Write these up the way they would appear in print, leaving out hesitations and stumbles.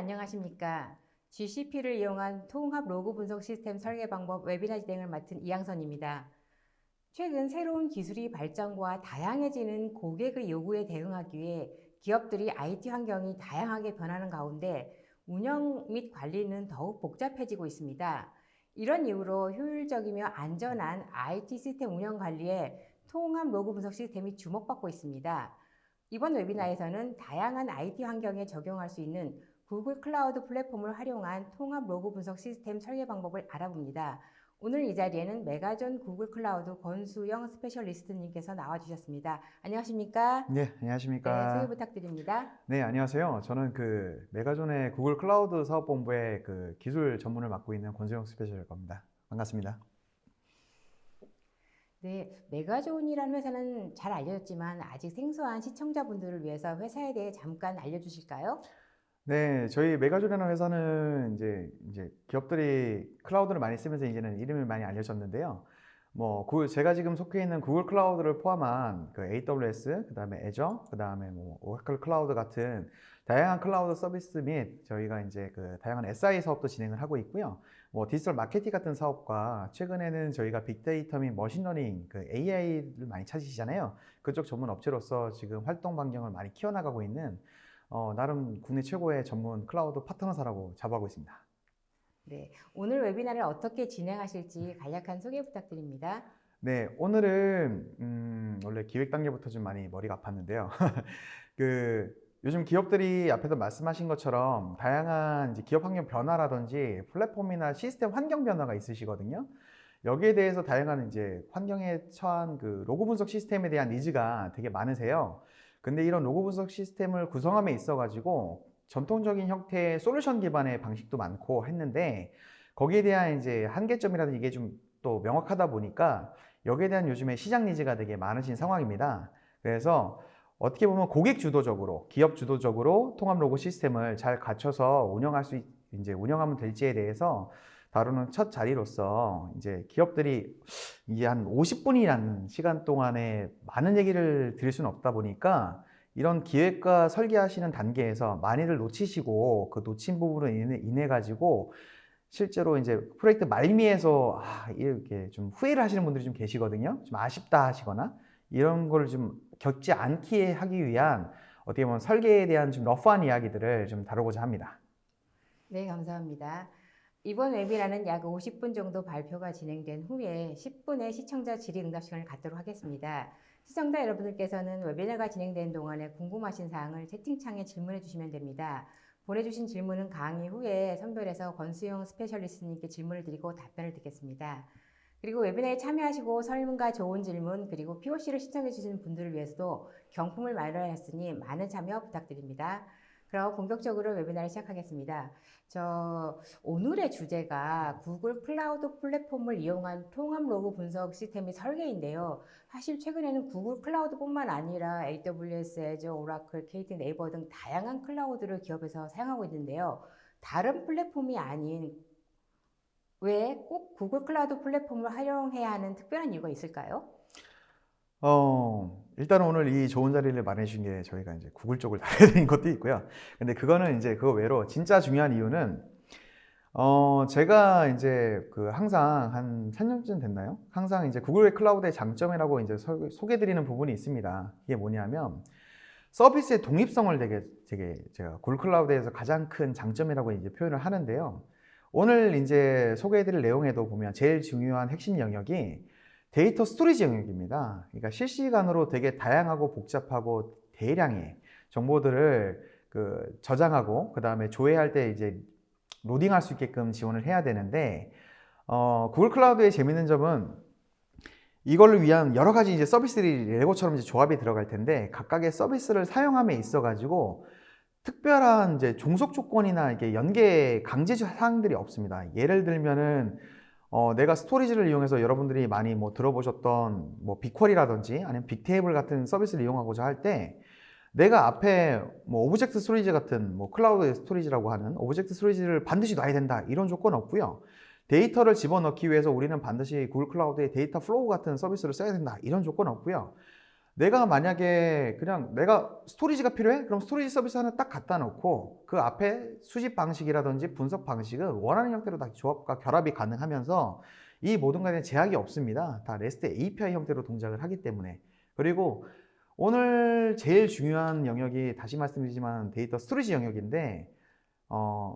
안녕하십니까. GCP를 이용한 통합 로그 분석 시스템 설계 방법 웨비나 진행을 맡은 이양선입니다. 최근 새로운 기술이 발전과 다양해지는 고객의 요구에 대응하기 위해 기업들이 IT 환경이 다양하게 변하는 가운데 운영 및 관리는 더욱 복잡해지고 있습니다. 이런 이유로 효율적이며 안전한 IT 시스템 운영 관리에 통합 로그 분석 시스템이 주목받고 있습니다. 이번 웨비나에서는 다양한 IT 환경에 적용할 수 있는 구글 클라우드 플랫폼을 활용한 통합 로그 분석 시스템 설계 방법을 알아봅니다. 오늘 이 자리에는 메가존 구글 클라우드 권수영 스페셜리스트님께서 나와주셨습니다. 안녕하십니까? 네, 네, 안녕하십니까. 소개 부탁드립니다. 네, 안녕하세요. 저는 메가존의 구글 클라우드 사업본부의 기술 전문을 맡고 있는 권수영 스페셜이라고 합니다. 반갑습니다. 네, 메가존이라는 회사는 잘 알려졌지만 아직 생소한 시청자분들을 위해서 회사에 대해 잠깐 알려주실까요? 네, 저희 메가존이라는 회사는 이제 기업들이 클라우드를 많이 쓰면서 이제는 이름이 많이 알려졌는데요. 제가 지금 속해 있는 구글 클라우드를 포함한 AWS, 그 다음에 애저, 그 다음에 오라클 클라우드 같은 다양한 클라우드 서비스 및 저희가 이제 다양한 SI 사업도 진행을 하고 있고요. 디지털 마케팅 같은 사업과 최근에는 저희가 빅데이터 및 머신러닝, AI를 많이 찾으시잖아요. 그쪽 전문 업체로서 지금 활동 반경을 많이 키워나가고 있는 나름 국내 최고의 전문 클라우드 파트너사라고 자부하고 있습니다. 네, 오늘 웨비나를 어떻게 진행하실지 간략한 소개 부탁드립니다. 네, 오늘은 원래 기획 단계부터 좀 많이 머리가 아팠는데요. 요즘 기업들이 앞에서 말씀하신 것처럼 다양한 이제 기업 환경 변화라든지 플랫폼이나 시스템 환경 변화가 있으시거든요. 여기에 대해서 다양한 이제 환경에 처한 로고 분석 시스템에 대한 니즈가 되게 많으세요. 근데 이런 로고 분석 시스템을 구성함에 있어가지고 전통적인 형태의 솔루션 기반의 방식도 많고 했는데 거기에 대한 이제 한계점이라든지 이게 좀 또 명확하다 보니까 여기에 대한 요즘에 시장 니즈가 되게 많으신 상황입니다. 그래서 어떻게 보면 고객 주도적으로, 기업 주도적으로 통합 로고 시스템을 잘 갖춰서 운영하면 될지에 대해서 다루는 첫 자리로서 이제 기업들이 이게 한 50분이라는 시간 동안에 많은 얘기를 드릴 수는 없다 보니까 이런 기획과 설계하시는 단계에서 많이들 놓치시고 그 놓친 부분으로 인해 가지고 실제로 이제 프로젝트 말미에서 이렇게 좀 후회를 하시는 분들이 좀 계시거든요. 좀 아쉽다 하시거나 이런 걸 좀 겪지 않게 하기 위한 어떻게 보면 설계에 대한 좀 러프한 이야기들을 좀 다루고자 합니다. 네, 감사합니다. 이번 웨비나는 약 50분 정도 발표가 진행된 후에 10분의 시청자 질의응답 시간을 갖도록 하겠습니다. 시청자 여러분들께서는 웨비나가 진행되는 동안에 궁금하신 사항을 채팅창에 질문해 주시면 됩니다. 보내주신 질문은 강의 후에 선별해서 권수영 스페셜리스트님께 질문을 드리고 답변을 듣겠습니다. 그리고 웨비나에 참여하시고 설문과 좋은 질문 그리고 POC를 신청해 주시는 분들을 위해서도 경품을 마련했으니 많은 참여 부탁드립니다. 그럼 본격적으로 웨비나를 시작하겠습니다. 오늘의 주제가 구글 클라우드 플랫폼을 이용한 통합 로그 분석 시스템의 설계인데요. 사실 최근에는 구글 클라우드뿐만 아니라 AWS, 애저, 오라클, KT, 네이버 등 다양한 클라우드를 기업에서 사용하고 있는데요. 다른 플랫폼이 아닌 왜 꼭 구글 클라우드 플랫폼을 활용해야 하는 특별한 이유가 있을까요? 일단 오늘 이 좋은 자리를 마련해 주신 게 저희가 이제 구글 쪽을 다뤄야 되는 것도 있고요. 근데 그거는 이제 그거 외로 진짜 중요한 이유는 제가 이제 항상 한 3년쯤 됐나요? 항상 이제 구글 클라우드의 장점이라고 이제 소개해 드리는 부분이 있습니다. 이게 뭐냐면 서비스의 독립성을 되게 제가 구글 클라우드에서 가장 큰 장점이라고 이제 표현을 하는데요. 오늘 이제 소개해 드릴 내용에도 보면 제일 중요한 핵심 영역이 데이터 스토리지 영역입니다. 그러니까 실시간으로 되게 다양하고 복잡하고 대량의 정보들을 저장하고 그 다음에 조회할 때 이제 로딩할 수 있게끔 지원을 해야 되는데 구글 클라우드의 재밌는 점은 이걸 위한 여러 가지 이제 서비스들이 레고처럼 이제 조합이 들어갈 텐데 각각의 서비스를 사용함에 있어 가지고 특별한 이제 종속 조건이나 이게 연계 강제 사항들이 없습니다. 예를 들면은 내가 스토리지를 이용해서 여러분들이 많이 들어보셨던 빅쿼리라든지 아니면 빅테이블 같은 서비스를 이용하고자 할 때 내가 앞에 오브젝트 스토리지 같은 클라우드 스토리지라고 하는 오브젝트 스토리지를 반드시 놔야 된다 이런 조건 없고요. 데이터를 집어넣기 위해서 우리는 반드시 구글 클라우드의 데이터 플로우 같은 서비스를 써야 된다 이런 조건 없고요. 내가 만약에 그냥 내가 스토리지가 필요해? 그럼 스토리지 서비스 하나 딱 갖다 놓고 그 앞에 수집 방식이라든지 분석 방식은 원하는 형태로 다 조합과 결합이 가능하면서 이 모든 것에 제약이 없습니다. 다 REST API 형태로 동작을 하기 때문에. 그리고 오늘 제일 중요한 영역이 다시 말씀드리지만 데이터 스토리지 영역인데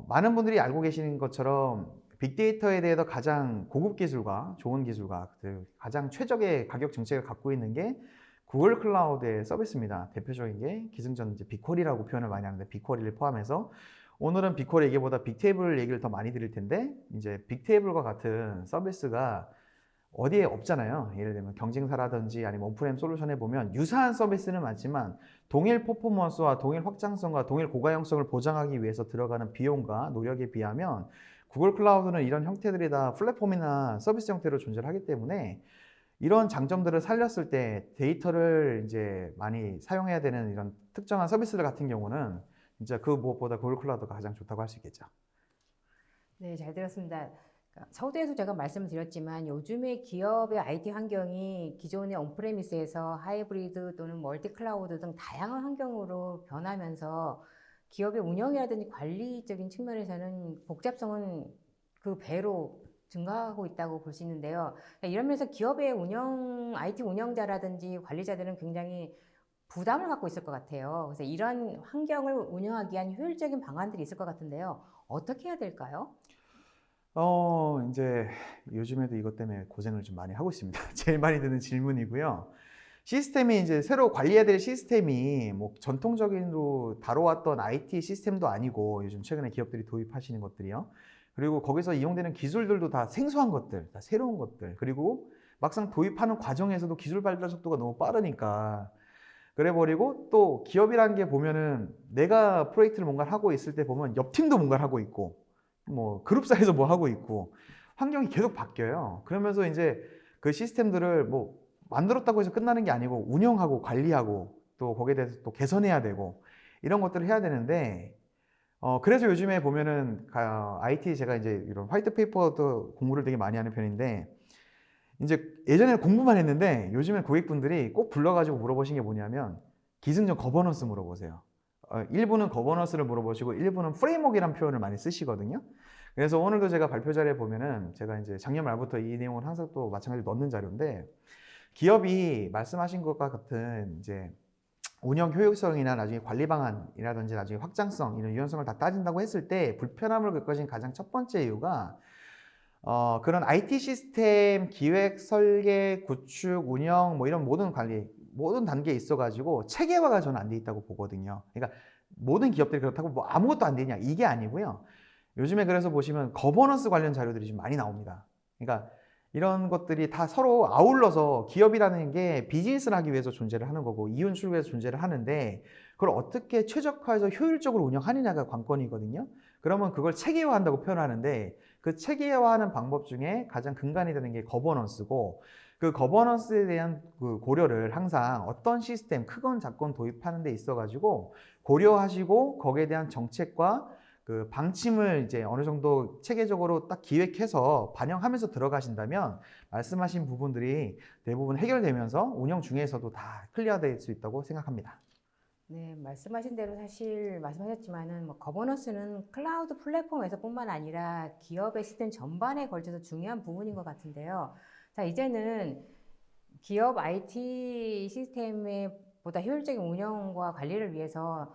많은 분들이 알고 계시는 것처럼 빅데이터에 대해서 가장 고급 기술과 좋은 기술과 가장 최적의 가격 정책을 갖고 있는 게 구글 클라우드의 서비스입니다. 대표적인 게 기승전 이제 빅쿼리라고 표현을 많이 하는데 빅쿼리를 포함해서 오늘은 빅쿼리 얘기보다 빅테이블 얘기를 더 많이 드릴 텐데 이제 빅테이블과 같은 서비스가 어디에 없잖아요. 예를 들면 경쟁사라든지 아니면 온프렘 솔루션에 보면 유사한 서비스는 많지만 동일 퍼포먼스와 동일 확장성과 동일 고가형성을 보장하기 위해서 들어가는 비용과 노력에 비하면 구글 클라우드는 이런 형태들이 다 플랫폼이나 서비스 형태로 존재를 하기 때문에 이런 장점들을 살렸을 때 데이터를 이제 많이 사용해야 되는 이런 특정한 서비스들 같은 경우는 진짜 그 무엇보다 구글 클라우드가 가장 좋다고 할 수 있겠죠. 네, 잘 들었습니다. 서두에서 제가 말씀을 드렸지만 요즘에 기업의 IT 환경이 기존의 온프레미스에서 하이브리드 또는 멀티 클라우드 등 다양한 환경으로 변하면서 기업의 운영이라든지 관리적인 측면에서는 복잡성은 그 배로 증가하고 있다고 볼 수 있는데요. 이러면서 기업의 IT 운영자라든지 관리자들은 굉장히 부담을 갖고 있을 것 같아요. 그래서 이런 환경을 운영하기 위한 효율적인 방안들이 있을 것 같은데요. 어떻게 해야 될까요? 이제 요즘에도 이것 때문에 고생을 좀 많이 하고 있습니다. 제일 많이 드는 질문이고요. 시스템이 이제 새로 관리해야 될 시스템이 뭐 전통적인로 다뤄왔던 IT 시스템도 아니고 요즘 최근에 기업들이 도입하시는 것들이요. 그리고 거기서 이용되는 기술들도 다 생소한 것들, 다 새로운 것들. 그리고 막상 도입하는 과정에서도 기술 발달 속도가 너무 빠르니까 그래버리고 또 기업이라는 게 보면은 내가 프로젝트를 뭔가 하고 있을 때 보면 옆 팀도 뭔가 하고 있고 뭐 그룹 사이에서 뭐 하고 있고 환경이 계속 바뀌어요. 그러면서 이제 그 시스템들을 뭐 만들었다고 해서 끝나는 게 아니고 운영하고 관리하고 또 거기에 대해서 또 개선해야 되고 이런 것들을 해야 되는데 그래서 요즘에 보면은 IT 제가 이제 이런 화이트 페이퍼도 공부를 되게 많이 하는 편인데 이제 예전에는 공부만 했는데 요즘엔 고객분들이 꼭 불러가지고 물어보신 게 뭐냐면 기승전 거버넌스 물어보세요. 일부는 거버넌스를 물어보시고 일부는 프레임워크라는 표현을 많이 쓰시거든요. 그래서 오늘도 제가 발표 자료에 보면은 제가 이제 작년 말부터 이 내용을 항상 또 마찬가지로 넣는 자료인데 기업이 말씀하신 것과 같은 이제 운영 효율성이나 나중에 관리 방안이라든지 나중에 확장성 이런 유연성을 다 따진다고 했을 때 불편함을 겪을 것인 가장 첫 번째 이유가 그런 IT 시스템 기획, 설계, 구축, 운영 뭐 이런 모든 관리 모든 단계에 있어가지고 체계화가 저는 안 돼 있다고 보거든요. 그러니까 모든 기업들이 그렇다고 뭐 아무것도 안 되냐 이게 아니고요. 요즘에 그래서 보시면 거버넌스 관련 자료들이 좀 많이 나옵니다. 그러니까 이런 것들이 다 서로 아울러서 기업이라는 게 비즈니스를 하기 위해서 존재를 하는 거고 이윤 추구해서 존재를 하는데 그걸 어떻게 최적화해서 효율적으로 운영하느냐가 관건이거든요. 그러면 그걸 체계화한다고 표현하는데 그 체계화하는 방법 중에 가장 근간이 되는 게 거버넌스고 그 거버넌스에 대한 그 고려를 항상 어떤 시스템 크건 작건 도입하는 데 있어 가지고 고려하시고 거기에 대한 정책과 그 방침을 이제 어느 정도 체계적으로 딱 기획해서 반영하면서 들어가신다면 말씀하신 부분들이 대부분 해결되면서 운영 중에서도 다 클리어될 수 있다고 생각합니다. 네, 말씀하신 대로 사실 말씀하셨지만은 뭐 거버넌스는 클라우드 플랫폼에서뿐만 아니라 기업의 시스템 전반에 걸쳐서 중요한 부분인 것 같은데요. 자, 이제는 기업 IT 시스템의 보다 효율적인 운영과 관리를 위해서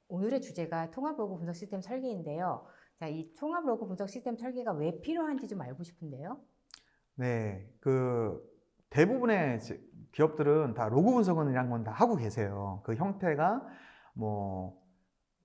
오늘의 주제가 통합 로그 분석 시스템 설계인데요. 자, 이 통합 로그 분석 시스템 설계가 왜 필요한지 좀 알고 싶은데요. 네, 그 대부분의 기업들은 다 로그 분석은 이런 건 다 하고 계세요. 그 형태가 뭐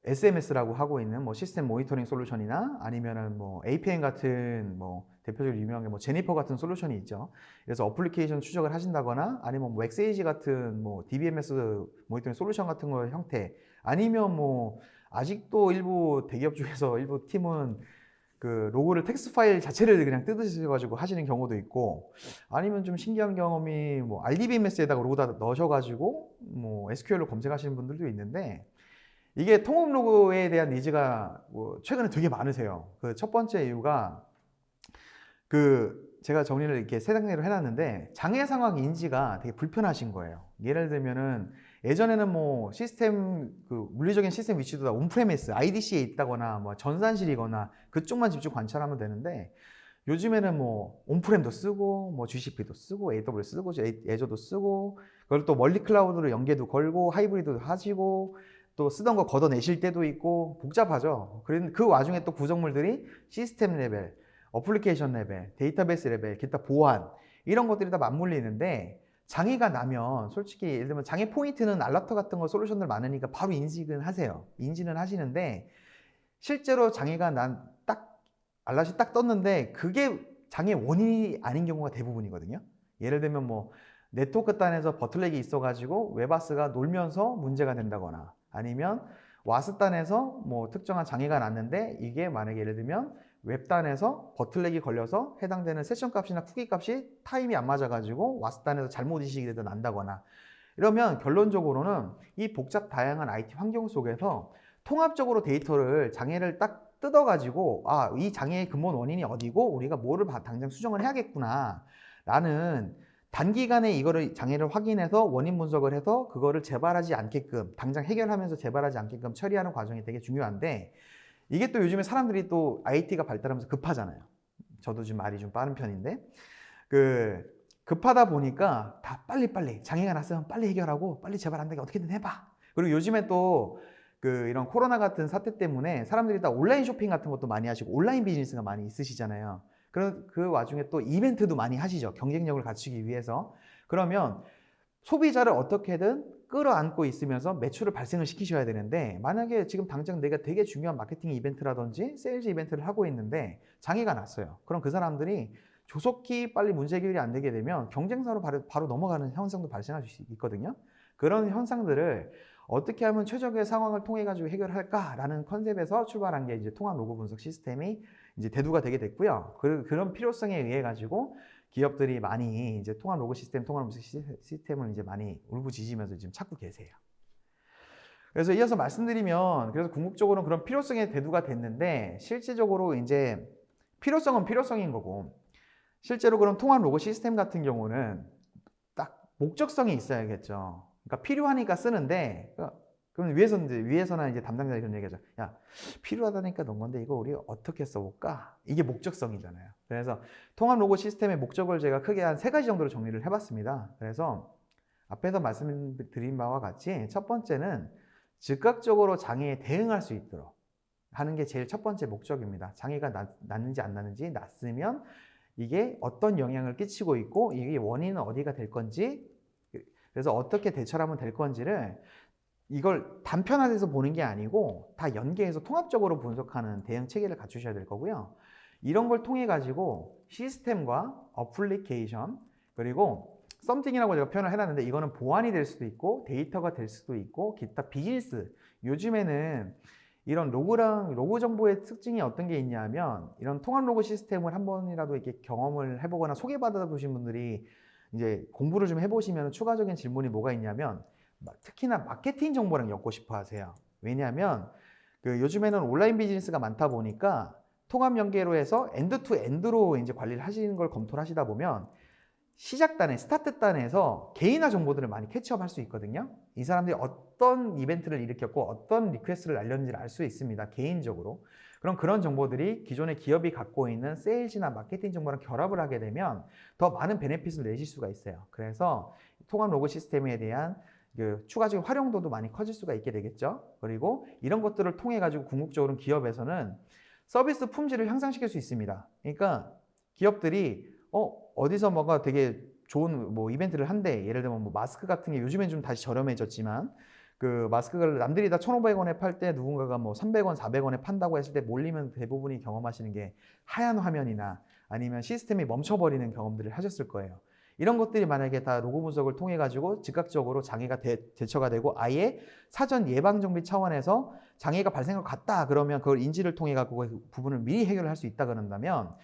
SMS라고 하고 있는 뭐 시스템 모니터링 솔루션이나 아니면은 뭐 APM 같은 뭐 대표적으로 유명한 게 뭐 제니퍼 같은 솔루션이 있죠. 그래서 어플리케이션 추적을 하신다거나 아니면 뭐 엑세이지 같은 뭐 DBMS 모니터링 솔루션 같은 거 형태 아니면 뭐 아직도 일부 대기업 중에서 일부 팀은 그 로고를 텍스트 파일 자체를 그냥 뜯으셔가지고 하시는 경우도 있고 아니면 좀 신기한 경험이 뭐 RDBMS에다가 로고다 넣으셔가지고 뭐 SQL로 검색하시는 분들도 있는데 이게 통합 로그에 대한 니즈가 뭐 최근에 되게 많으세요. 그 첫 번째 이유가 그 제가 정리를 이렇게 세 단계로 해놨는데 장애 상황 인지가 되게 불편하신 거예요. 예를 들면은 예전에는 뭐 시스템 그 물리적인 시스템 위치도 다 온프레미스 IDC에 있다거나 뭐 전산실이거나 그쪽만 집중 관찰하면 되는데 요즘에는 뭐 온프렘도 쓰고 뭐 GCP도 쓰고 AWS 쓰고 애저도 쓰고 그걸 또 멀리 클라우드로 연계도 걸고 하이브리드도 하시고 또 쓰던 거 걷어내실 때도 있고 복잡하죠. 그 와중에 또 구성물들이 시스템 레벨, 어플리케이션 레벨, 데이터베이스 레벨, 기타 보안 이런 것들이 다 맞물리는데 장애가 나면 솔직히 예를 들면 장애 포인트는 알라터 같은 거 솔루션들 많으니까 바로 인지는 하세요. 인지는 하시는데 실제로 장애가 알람이 딱 떴는데 그게 장애 원인이 아닌 경우가 대부분이거든요. 예를 들면 뭐 네트워크 단에서 버틀렉이 있어가지고 웹아스가 놀면서 문제가 된다거나 아니면 와스 단에서 뭐 특정한 장애가 났는데 이게 만약에 예를 들면 웹 단에서 버틀렉이 걸려서 해당되는 세션 값이나 쿠키 값이 타임이 안 맞아가지고 와스 단에서 잘못 인식이 돼서 난다거나 이러면 결론적으로는 이 복잡 다양한 IT 환경 속에서 통합적으로 데이터를 장애를 딱 뜯어가지고 이 장애의 근본 원인이 어디고 우리가 뭐를 당장 수정을 해야겠구나 라는 단기간에 이거를 장애를 확인해서 원인 분석을 해서 그거를 재발하지 않게끔 당장 해결하면서 재발하지 않게끔 처리하는 과정이 되게 중요한데 이게 또 요즘에 사람들이 또 IT가 발달하면서 급하잖아요. 저도 지금 말이 좀 빠른 편인데 급하다 보니까 다 빨리빨리 장애가 났으면 빨리 해결하고 빨리 재발 안 되게 어떻게든 해봐. 그리고 요즘에 또 이런 코로나 같은 사태 때문에 사람들이 다 온라인 쇼핑 같은 것도 많이 하시고 온라인 비즈니스가 많이 있으시잖아요. 그 와중에 또 이벤트도 많이 하시죠. 경쟁력을 갖추기 위해서. 그러면 소비자를 어떻게든 끌어안고 있으면서 매출을 발생을 시키셔야 되는데 만약에 지금 당장 내가 되게 중요한 마케팅 이벤트라든지 세일즈 이벤트를 하고 있는데 장애가 났어요. 그럼 그 사람들이 조속히 빨리 문제 해결이 안 되게 되면 경쟁사로 바로 넘어가는 현상도 발생할 수 있거든요. 그런 현상들을 어떻게 하면 최적의 상황을 통해 가지고 해결할까라는 컨셉에서 출발한 게 이제 통합 로고 분석 시스템이 이제 대두가 되게 됐고요. 그런 필요성에 의해 가지고 기업들이 많이 이제 통합 로고 시스템, 통합 분석 시스템을 이제 많이 울부짖으면서 지금 찾고 계세요. 그래서 이어서 말씀드리면 그래서 궁극적으로는 그런 필요성에 대두가 됐는데 실질적으로 이제 필요성은 필요성인 거고 실제로 그런 통합 로고 시스템 같은 경우는 딱 목적성이 있어야겠죠. 그러니까 필요하니까 쓰는데 그럼 위에서나 이제 담당자들이 그런 얘기하죠. 야, 필요하다니까 넣은 건데 이거 우리 어떻게 써볼까? 이게 목적성이잖아요. 그래서 통합 로고 시스템의 목적을 제가 크게 한 3가지 정도로 정리를 해봤습니다. 그래서 앞에서 말씀드린 바와 같이 첫 번째는 즉각적으로 장애에 대응할 수 있도록 하는 게 제일 첫 번째 목적입니다. 장애가 났는지 안 났는지 났으면 이게 어떤 영향을 끼치고 있고 이게 원인은 어디가 될 건지 그래서 어떻게 대처를 하면 될 건지를 이걸 단편화돼서 보는 게 아니고 다 연계해서 통합적으로 분석하는 대응 체계를 갖추셔야 될 거고요. 이런 걸 통해 가지고 시스템과 어플리케이션 그리고 썸띵이라고 제가 표현을 해놨는데 이거는 보안이 될 수도 있고 데이터가 될 수도 있고 기타 비즈니스 요즘에는 이런 로고 정보의 특징이 어떤 게 있냐면 이런 통합 로고 시스템을 한 번이라도 이렇게 경험을 해보거나 소개받아 보신 분들이 이제 공부를 좀 해보시면 추가적인 질문이 뭐가 있냐면 특히나 마케팅 정보랑 엮고 싶어 하세요. 왜냐하면 요즘에는 온라인 비즈니스가 많다 보니까 통합 연계로 해서 엔드 투 엔드로 이제 관리를 하시는 걸 검토를 하시다 보면 시작단에 스타트 단에서 개인화 정보들을 많이 캐치업 할 수 있거든요. 이 사람들이 어떤 이벤트를 일으켰고 어떤 리퀘스트를 날렸는지를 알 수 있습니다. 개인적으로. 그럼 그런 정보들이 기존의 기업이 갖고 있는 세일즈나 마케팅 정보랑 결합을 하게 되면 더 많은 베네핏을 내실 수가 있어요. 그래서 통합 로고 시스템에 대한 추가적인 활용도도 많이 커질 수가 있게 되겠죠. 그리고 이런 것들을 통해 가지고 궁극적으로 기업에서는 서비스 품질을 향상시킬 수 있습니다. 그러니까 기업들이 어디서 뭐가 되게 좋은 뭐 이벤트를 한대. 예를 들면 뭐 마스크 같은 게 요즘엔 좀 다시 저렴해졌지만 그 마스크를 남들이 다 1,500원에 팔 때 누군가가 뭐 300원, 400원에 판다고 했을 때 몰리면 대부분이 경험하시는 게 하얀 화면이나 아니면 시스템이 멈춰버리는 경험들을 하셨을 거예요. 이런 것들이 만약에 다 로고 분석을 통해 가지고 즉각적으로 장애가 대처가 되고 아예 사전 예방 정비 차원에서 장애가 발생할 것 같다 그러면 그걸 인지를 통해 갖고 그 부분을 미리 해결할 수 있다 그런다면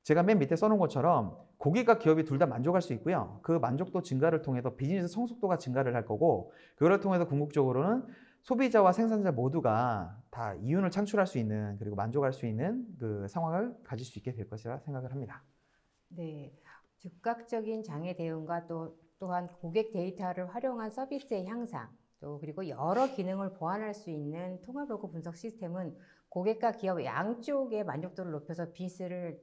제가 맨 밑에 써놓은 것처럼 고객과 기업이 둘 다 만족할 수 있고요. 그 만족도 증가를 통해서 비즈니스 성숙도가 증가를 할 거고 그걸 통해서 궁극적으로는 소비자와 생산자 모두가 다 이윤을 창출할 수 있는 그리고 만족할 수 있는 그 상황을 가질 수 있게 될 것이라 생각을 합니다. 네, 즉각적인 장애 대응과 또한 고객 데이터를 활용한 서비스의 향상, 또 그리고 여러 기능을 보완할 수 있는 통합 로고 분석 시스템은 고객과 기업 양쪽의 만족도를 높여서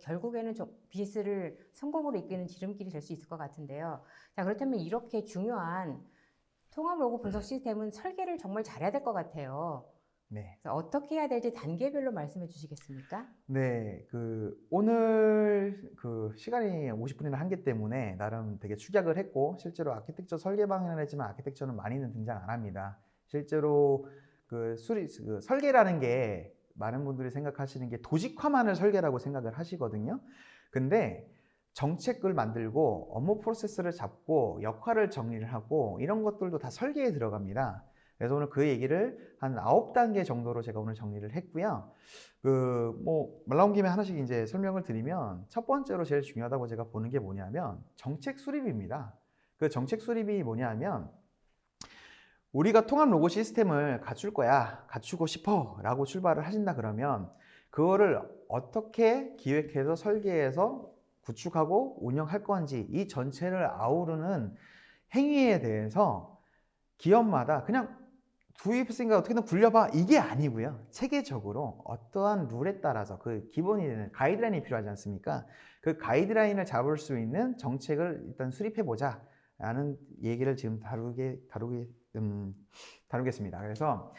결국에는 비즈니스를 성공으로 이끄는 지름길이 될 수 있을 것 같은데요. 자, 그렇다면 이렇게 중요한 통합 로고 분석 시스템은 설계를 정말 잘해야 될 것 같아요. 네. 그래서 어떻게 해야 될지 단계별로 말씀해 주시겠습니까? 네, 오늘 시간이 50분이나 한기 때문에 나름 되게 축약을 했고, 실제로 아키텍처 설계 방향을 했지만 아키텍처는 많이는 등장 안 합니다. 실제로 설계라는 게 많은 분들이 생각하시는 게 도식화만을 설계라고 생각을 하시거든요. 근데 정책을 만들고 업무 프로세스를 잡고 역할을 정리를 하고 이런 것들도 다 설계에 들어갑니다. 그래서 오늘 그 얘기를 한 9단계 정도로 제가 오늘 정리를 했고요. 말 나온 김에 하나씩 이제 설명을 드리면 첫 번째로 제일 중요하다고 제가 보는 게 뭐냐면 정책 수립입니다. 그 정책 수립이 뭐냐면 우리가 통합 로고 시스템을 갖출 거야, 갖추고 싶어 라고 출발을 하신다 그러면 그거를 어떻게 기획해서 설계해서 구축하고 운영할 건지 이 전체를 아우르는 행위에 대해서 기업마다 그냥 도입했으니까 어떻게든 굴려봐 이게 아니고요. 체계적으로 어떠한 룰에 따라서 그 기본이 되는 가이드라인이 필요하지 않습니까? 그 가이드라인을 잡을 수 있는 정책을 일단 수립해 보자 라는 얘기를 지금 다루겠습니다. 그래서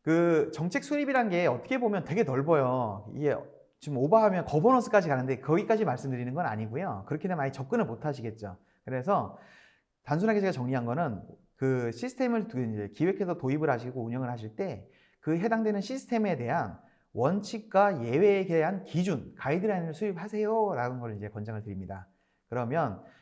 그 정책 수립이란 게 어떻게 보면 되게 넓어요. 이게 지금 오버하면 거버넌스까지 가는데 거기까지 말씀드리는 건 아니고요. 그렇게 되면 많이 접근을 못 하시겠죠. 그래서 단순하게 제가 정리한 거는 그 시스템을 이제 기획해서 도입을 하시고 운영을 하실 때 그 해당되는 시스템에 대한 원칙과 예외에 대한 기준, 가이드라인을 수립하세요 라는 걸 이제 권장을 드립니다.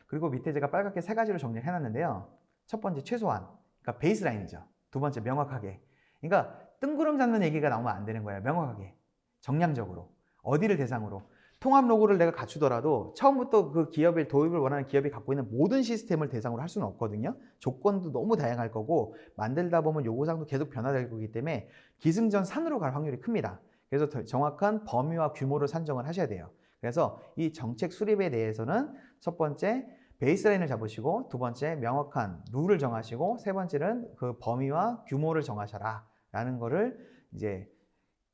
그리고 밑에 제가 빨갛게 3가지로 정리를 해놨는데요. 첫 번째 최소한, 그러니까 베이스라인이죠. 두 번째 명확하게. 그러니까 뜬구름 잡는 얘기가 나오면 안 되는 거예요. 명확하게, 정량적으로, 어디를 대상으로. 통합 로고를 내가 갖추더라도 처음부터 그 기업의 도입을 원하는 기업이 갖고 있는 모든 시스템을 대상으로 할 수는 없거든요. 조건도 너무 다양할 거고 만들다 보면 요구사항도 계속 변화될 거기 때문에 기승전산으로 갈 확률이 큽니다. 그래서 정확한 범위와 규모를 산정을 하셔야 돼요. 그래서 이 정책 수립에 대해서는 첫 번째 베이스라인을 잡으시고 두 번째 명확한 룰을 정하시고 세 번째는 그 범위와 규모를 정하셔라 라는 거를 이제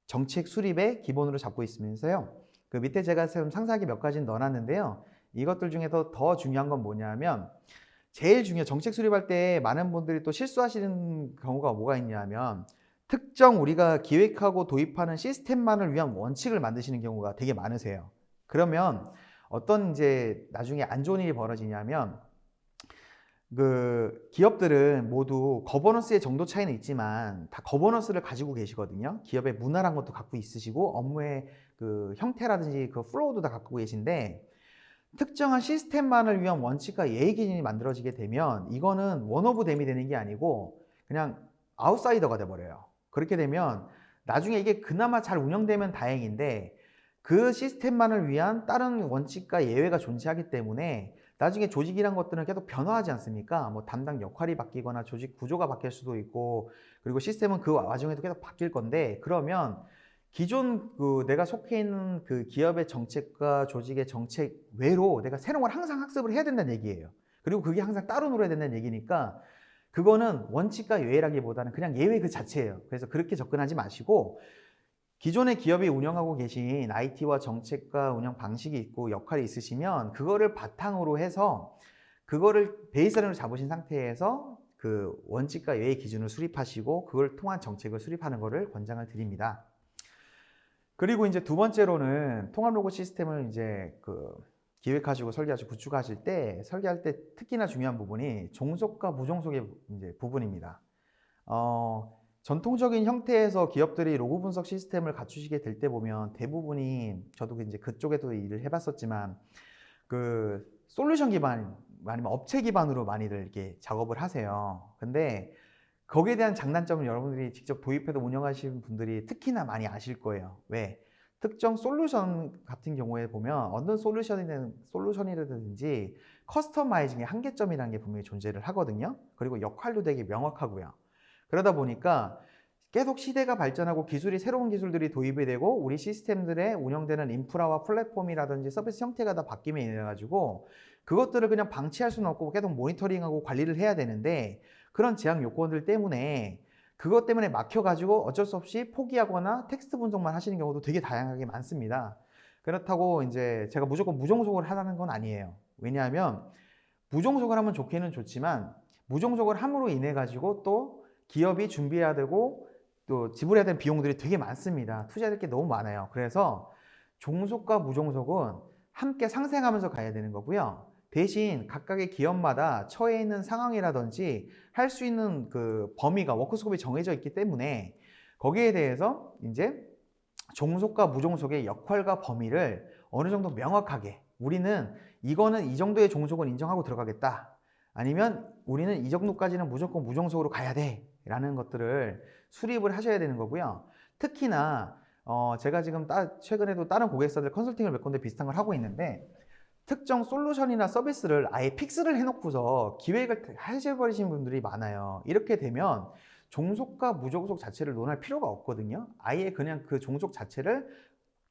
정책 수립의 기본으로 잡고 있으면서요. 그 밑에 제가 지금 상세하게 몇 가지는 넣어놨는데요. 이것들 중에서 더 중요한 건 뭐냐면 제일 정책 수립할 때 많은 분들이 또 실수하시는 경우가 뭐가 있냐면 특정 우리가 기획하고 도입하는 시스템만을 위한 원칙을 만드시는 경우가 되게 많으세요. 그러면 어떤 이제 나중에 안 좋은 일이 벌어지냐면 그 기업들은 모두 거버넌스의 정도 차이는 있지만 다 거버넌스를 가지고 계시거든요. 기업의 문화란 것도 갖고 있으시고 업무의 그 형태라든지 그 플로우도 다 갖고 계신데 특정한 시스템만을 위한 원칙과 예의 기준이 만들어지게 되면 이거는 원 오브 댐이 되는 게 아니고 그냥 아웃사이더가 돼버려요. 그렇게 되면 나중에 이게 그나마 잘 운영되면 다행인데 그 시스템만을 위한 다른 원칙과 예외가 존재하기 때문에 나중에 조직이란 것들은 계속 변화하지 않습니까? 뭐 담당 역할이 바뀌거나 조직 구조가 바뀔 수도 있고 그리고 시스템은 그 와중에도 계속 바뀔 건데 그러면 기존 내가 속해 있는 그 기업의 정책과 조직의 정책 외로 내가 새로운 걸 항상 학습을 해야 된다는 얘기예요. 그리고 그게 항상 따로 놀아야 된다는 얘기니까 그거는 원칙과 예외라기보다는 그냥 예외 그 자체예요. 그래서 그렇게 접근하지 마시고 기존의 기업이 운영하고 계신 IT와 정책과 운영 방식이 있고 역할이 있으시면 그거를 바탕으로 해서 그거를 베이스라인으로 잡으신 상태에서 그 원칙과 예외 기준을 수립하시고 그걸 통한 정책을 수립하는 것을 권장을 드립니다. 그리고 이제 두 번째로는 통합 로고 시스템을 이제 기획하시고 설계하시고 구축하실 때 설계할 때 특히나 중요한 부분이 종속과 무종속의 이제 부분입니다. 전통적인 형태에서 기업들이 로고 분석 시스템을 갖추시게 될 때 보면 대부분이 저도 이제 그쪽에도 일을 해봤었지만 그 솔루션 기반 아니면 업체 기반으로 많이들 이렇게 작업을 하세요. 근데 거기에 대한 장단점은 여러분들이 직접 도입해서 운영하시는 분들이 특히나 많이 아실 거예요. 왜? 특정 솔루션 같은 경우에 보면 어떤 솔루션이라든지 커스터마이징의 한계점이라는 게 분명히 존재를 하거든요. 그리고 역할도 되게 명확하고요. 그러다 보니까 계속 시대가 발전하고 새로운 기술들이 도입이 되고 우리 시스템들에 운영되는 인프라와 플랫폼이라든지 서비스 형태가 다 바뀜에 인해 가지고 그것들을 그냥 방치할 수는 없고 계속 모니터링하고 관리를 해야 되는데 그런 제약 요건들 때문에 그것 때문에 막혀가지고 어쩔 수 없이 포기하거나 텍스트 분석만 하시는 경우도 되게 다양하게 많습니다. 그렇다고 이제 제가 무조건 무종속을 하라는 건 아니에요. 왜냐하면 무종속을 하면 좋기는 좋지만 무종속을 함으로 인해 가지고 또 기업이 준비해야 되고 또 지불해야 되는 비용들이 되게 많습니다. 투자해야 될 게 너무 많아요. 그래서 종속과 무종속은 함께 상생하면서 가야 되는 거고요. 대신 각각의 기업마다 처해 있는 상황이라든지 할 수 있는 그 범위가 워크스코프이 정해져 있기 때문에 거기에 대해서 이제 종속과 무종속의 역할과 범위를 어느 정도 명확하게 우리는 이거는 이 정도의 종속은 인정하고 들어가겠다. 아니면 우리는 이 정도까지는 무조건 무종속으로 가야 돼. 라는 것들을 수립을 하셔야 되는 거고요. 특히나 제가 지금 최근에도 다른 고객사들 컨설팅을 몇 군데 비슷한 걸 하고 있는데 특정 솔루션이나 서비스를 아예 픽스를 해놓고서 기획을 하셔버리시는 분들이 많아요. 이렇게 되면 종속과 무종속 자체를 논할 필요가 없거든요. 아예 그냥 그 종속 자체를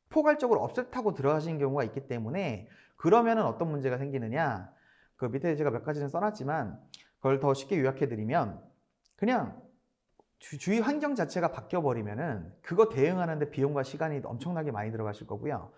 포괄적으로 없애타고 들어가시는 경우가 있기 때문에 그러면은 어떤 문제가 생기느냐, 그 밑에 제가 몇 가지는 써놨지만 그걸 더 쉽게 요약해드리면 그냥 주위 환경 자체가 바뀌어버리면은 그거 대응하는데 비용과 시간이 엄청나게 많이 들어가실 거고요.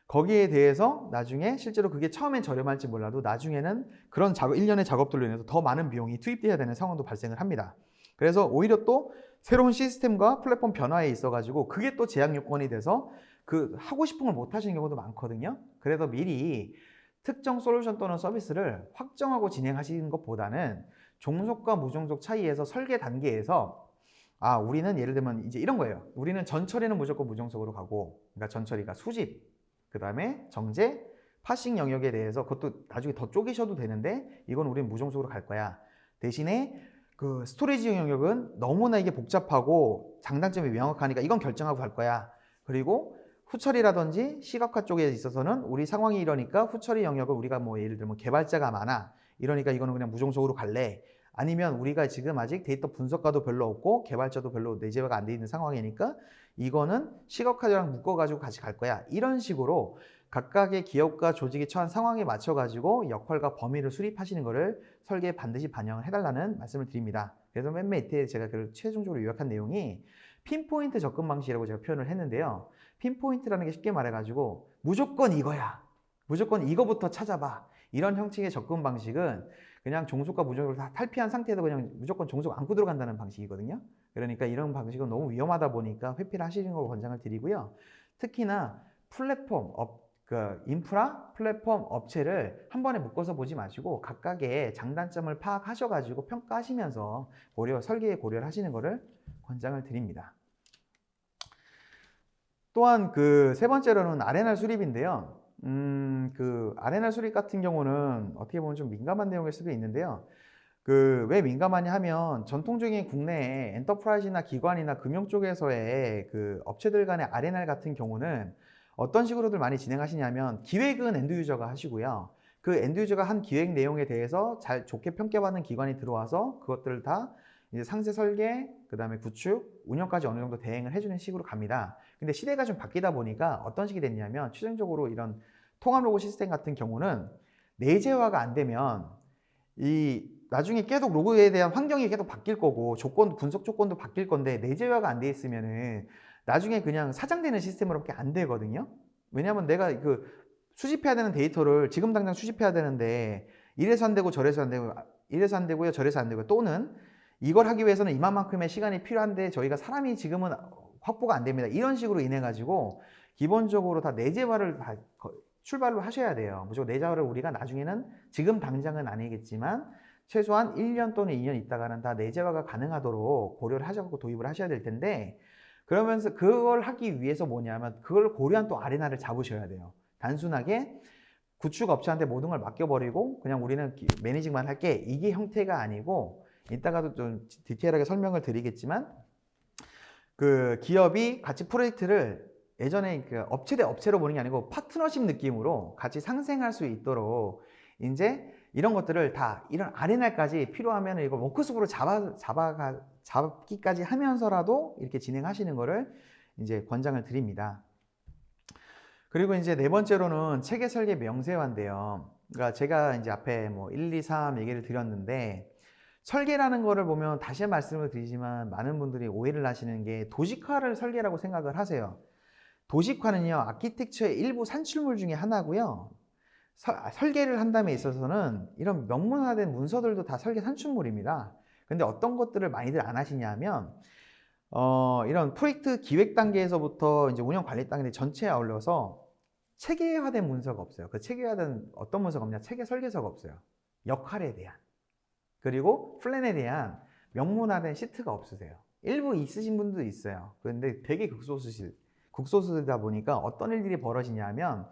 거기에 대해서 나중에 실제로 그게 처음엔 저렴할지 몰라도 나중에는 그런 일련의 작업들로 인해서 더 많은 비용이 투입돼야 되는 상황도 발생을 합니다. 그래서 오히려 또 새로운 시스템과 플랫폼 변화에 있어가지고 그게 또 제약 요건이 돼서 그 하고 싶은 걸 못 하시는 경우도 많거든요. 그래서 미리 특정 솔루션 또는 서비스를 확정하고 진행하시는 것보다는 종속과 무종속 차이에서 설계 단계에서 우리는 예를 들면 이제 이런 거예요. 우리는 전처리는 무조건 무종속으로 가고, 그러니까 전처리가 수집, 그 다음에 정제, 파싱 영역에 대해서 그것도 나중에 더 쪼개셔도 되는데 이건 우리는 무종속으로 갈 거야. 대신에 그 스토리지 영역은 너무나 이게 복잡하고 장단점이 명확하니까 이건 결정하고 갈 거야. 그리고 후처리라든지 시각화 쪽에 있어서는 우리 상황이 이러니까 후처리 영역을 우리가 뭐 예를 들면 개발자가 많아. 이러니까 이거는 그냥 무종속으로 갈래. 아니면 우리가 지금 아직 데이터 분석가도 별로 없고 개발자도 별로 내재화가 안 돼 있는 상황이니까 이거는 시각화랑 묶어가지고 같이 갈 거야. 이런 식으로 각각의 기업과 조직이 처한 상황에 맞춰가지고 역할과 범위를 수립하시는 것을 설계에 반드시 반영을 해달라는 말씀을 드립니다. 그래서 맨 밑에 제가 그 최종적으로 요약한 내용이 핀포인트 접근 방식이라고 제가 표현을 했는데요. 핀포인트라는 게 쉽게 말해가지고 무조건 이거야. 무조건 이거부터 찾아봐. 이런 형식의 접근 방식은 그냥 종속과 무종속을 다 탈피한 상태에서 그냥 무조건 종속 안고 들어간다는 방식이거든요. 그러니까 이런 방식은 너무 위험하다 보니까 회피를 하시는 걸 권장을 드리고요. 특히나 플랫폼, 인프라 플랫폼 업체를 한 번에 묶어서 보지 마시고 각각의 장단점을 파악하셔가지고 평가하시면서 설계에 고려를 하시는 것을 권장을 드립니다. 또한 그 세 번째로는 R&R 수립인데요. 그 R&R 수립 같은 경우는 어떻게 보면 좀 민감한 내용일 수도 있는데요. 왜 민감하냐 하면 전통적인 국내의 엔터프라이즈나 기관이나 금융 쪽에서의 그 업체들 간의 R&R 같은 경우는 어떤 식으로들 많이 진행하시냐면 기획은 엔드유저가 하시고요. 그 엔드유저가 한 기획 내용에 대해서 좋게 평가받는 기관이 들어와서 그것들을 다 이제 상세 설계, 그 다음에 구축, 운영까지 어느 정도 대행을 해주는 식으로 갑니다. 근데 시대가 좀 바뀌다 보니까 어떤 식이 됐냐면 최종적으로 이런 통합 로고 시스템 같은 경우는 내재화가 안 되면 나중에 계속 로고에 대한 환경이 계속 바뀔 거고 분석 조건도 바뀔 건데 내재화가 안 돼 있으면은 나중에 그냥 사장되는 시스템으로밖에 안 되거든요. 왜냐하면 내가 수집해야 되는 데이터를 지금 당장 수집해야 되는데 이래서 안 되고 저래서 안 되고 이래서 안 되고요 저래서 안 되고 또는 이걸 하기 위해서는 이만큼의 시간이 필요한데 저희가 사람이 지금은 확보가 안 됩니다. 이런 식으로 인해 가지고 기본적으로 다 내재화를 다 출발로 하셔야 돼요. 무조건 내재화를 우리가 나중에는 지금 당장은 아니겠지만 최소한 1년 또는 2년 있다가는 다 내재화가 가능하도록 고려를 하셔서 도입을 하셔야 될 텐데 그러면서 그걸 하기 위해서 뭐냐면 그걸 고려한 또 R&R을 잡으셔야 돼요. 단순하게 구축 업체한테 모든 걸 맡겨버리고 그냥 우리는 매니징만 할게 이게 형태가 아니고 이따가도 좀 디테일하게 설명을 드리겠지만 그 기업이 같이 프로젝트를 예전에 그 업체 대 업체로 보는 게 아니고 파트너십 느낌으로 같이 상생할 수 있도록 이제 이런 것들을 다 이런 R&R까지 필요하면 이걸 워크숍으로 잡기까지 하면서라도 이렇게 진행하시는 거를 이제 권장을 드립니다. 그리고 이제 네 번째로는 체계 설계 명세화인데요. 그러니까 제가 이제 앞에 뭐 1, 2, 3 얘기를 드렸는데 설계라는 거를 보면 다시 말씀을 드리지만 많은 분들이 오해를 하시는 게 도식화를 설계라고 생각을 하세요. 도식화는요, 아키텍처의 일부 산출물 중에 하나고요. 설계를 한다음에 있어서는 이런 명문화된 문서들도 다 설계 산출물입니다. 근데 어떤 것들을 많이들 안 하시냐면 이런 프로젝트 기획 단계에서부터 이제 운영 관리 단계 전체에 아울러서 체계화된 문서가 없어요. 그 체계화된 어떤 문서가 없냐? 체계 설계서가 없어요. 역할에 대한. 그리고 플랜에 대한 명문화된 시트가 없으세요. 일부 있으신 분도 있어요. 그런데 되게 극소수다 보니까 어떤 일들이 벌어지냐면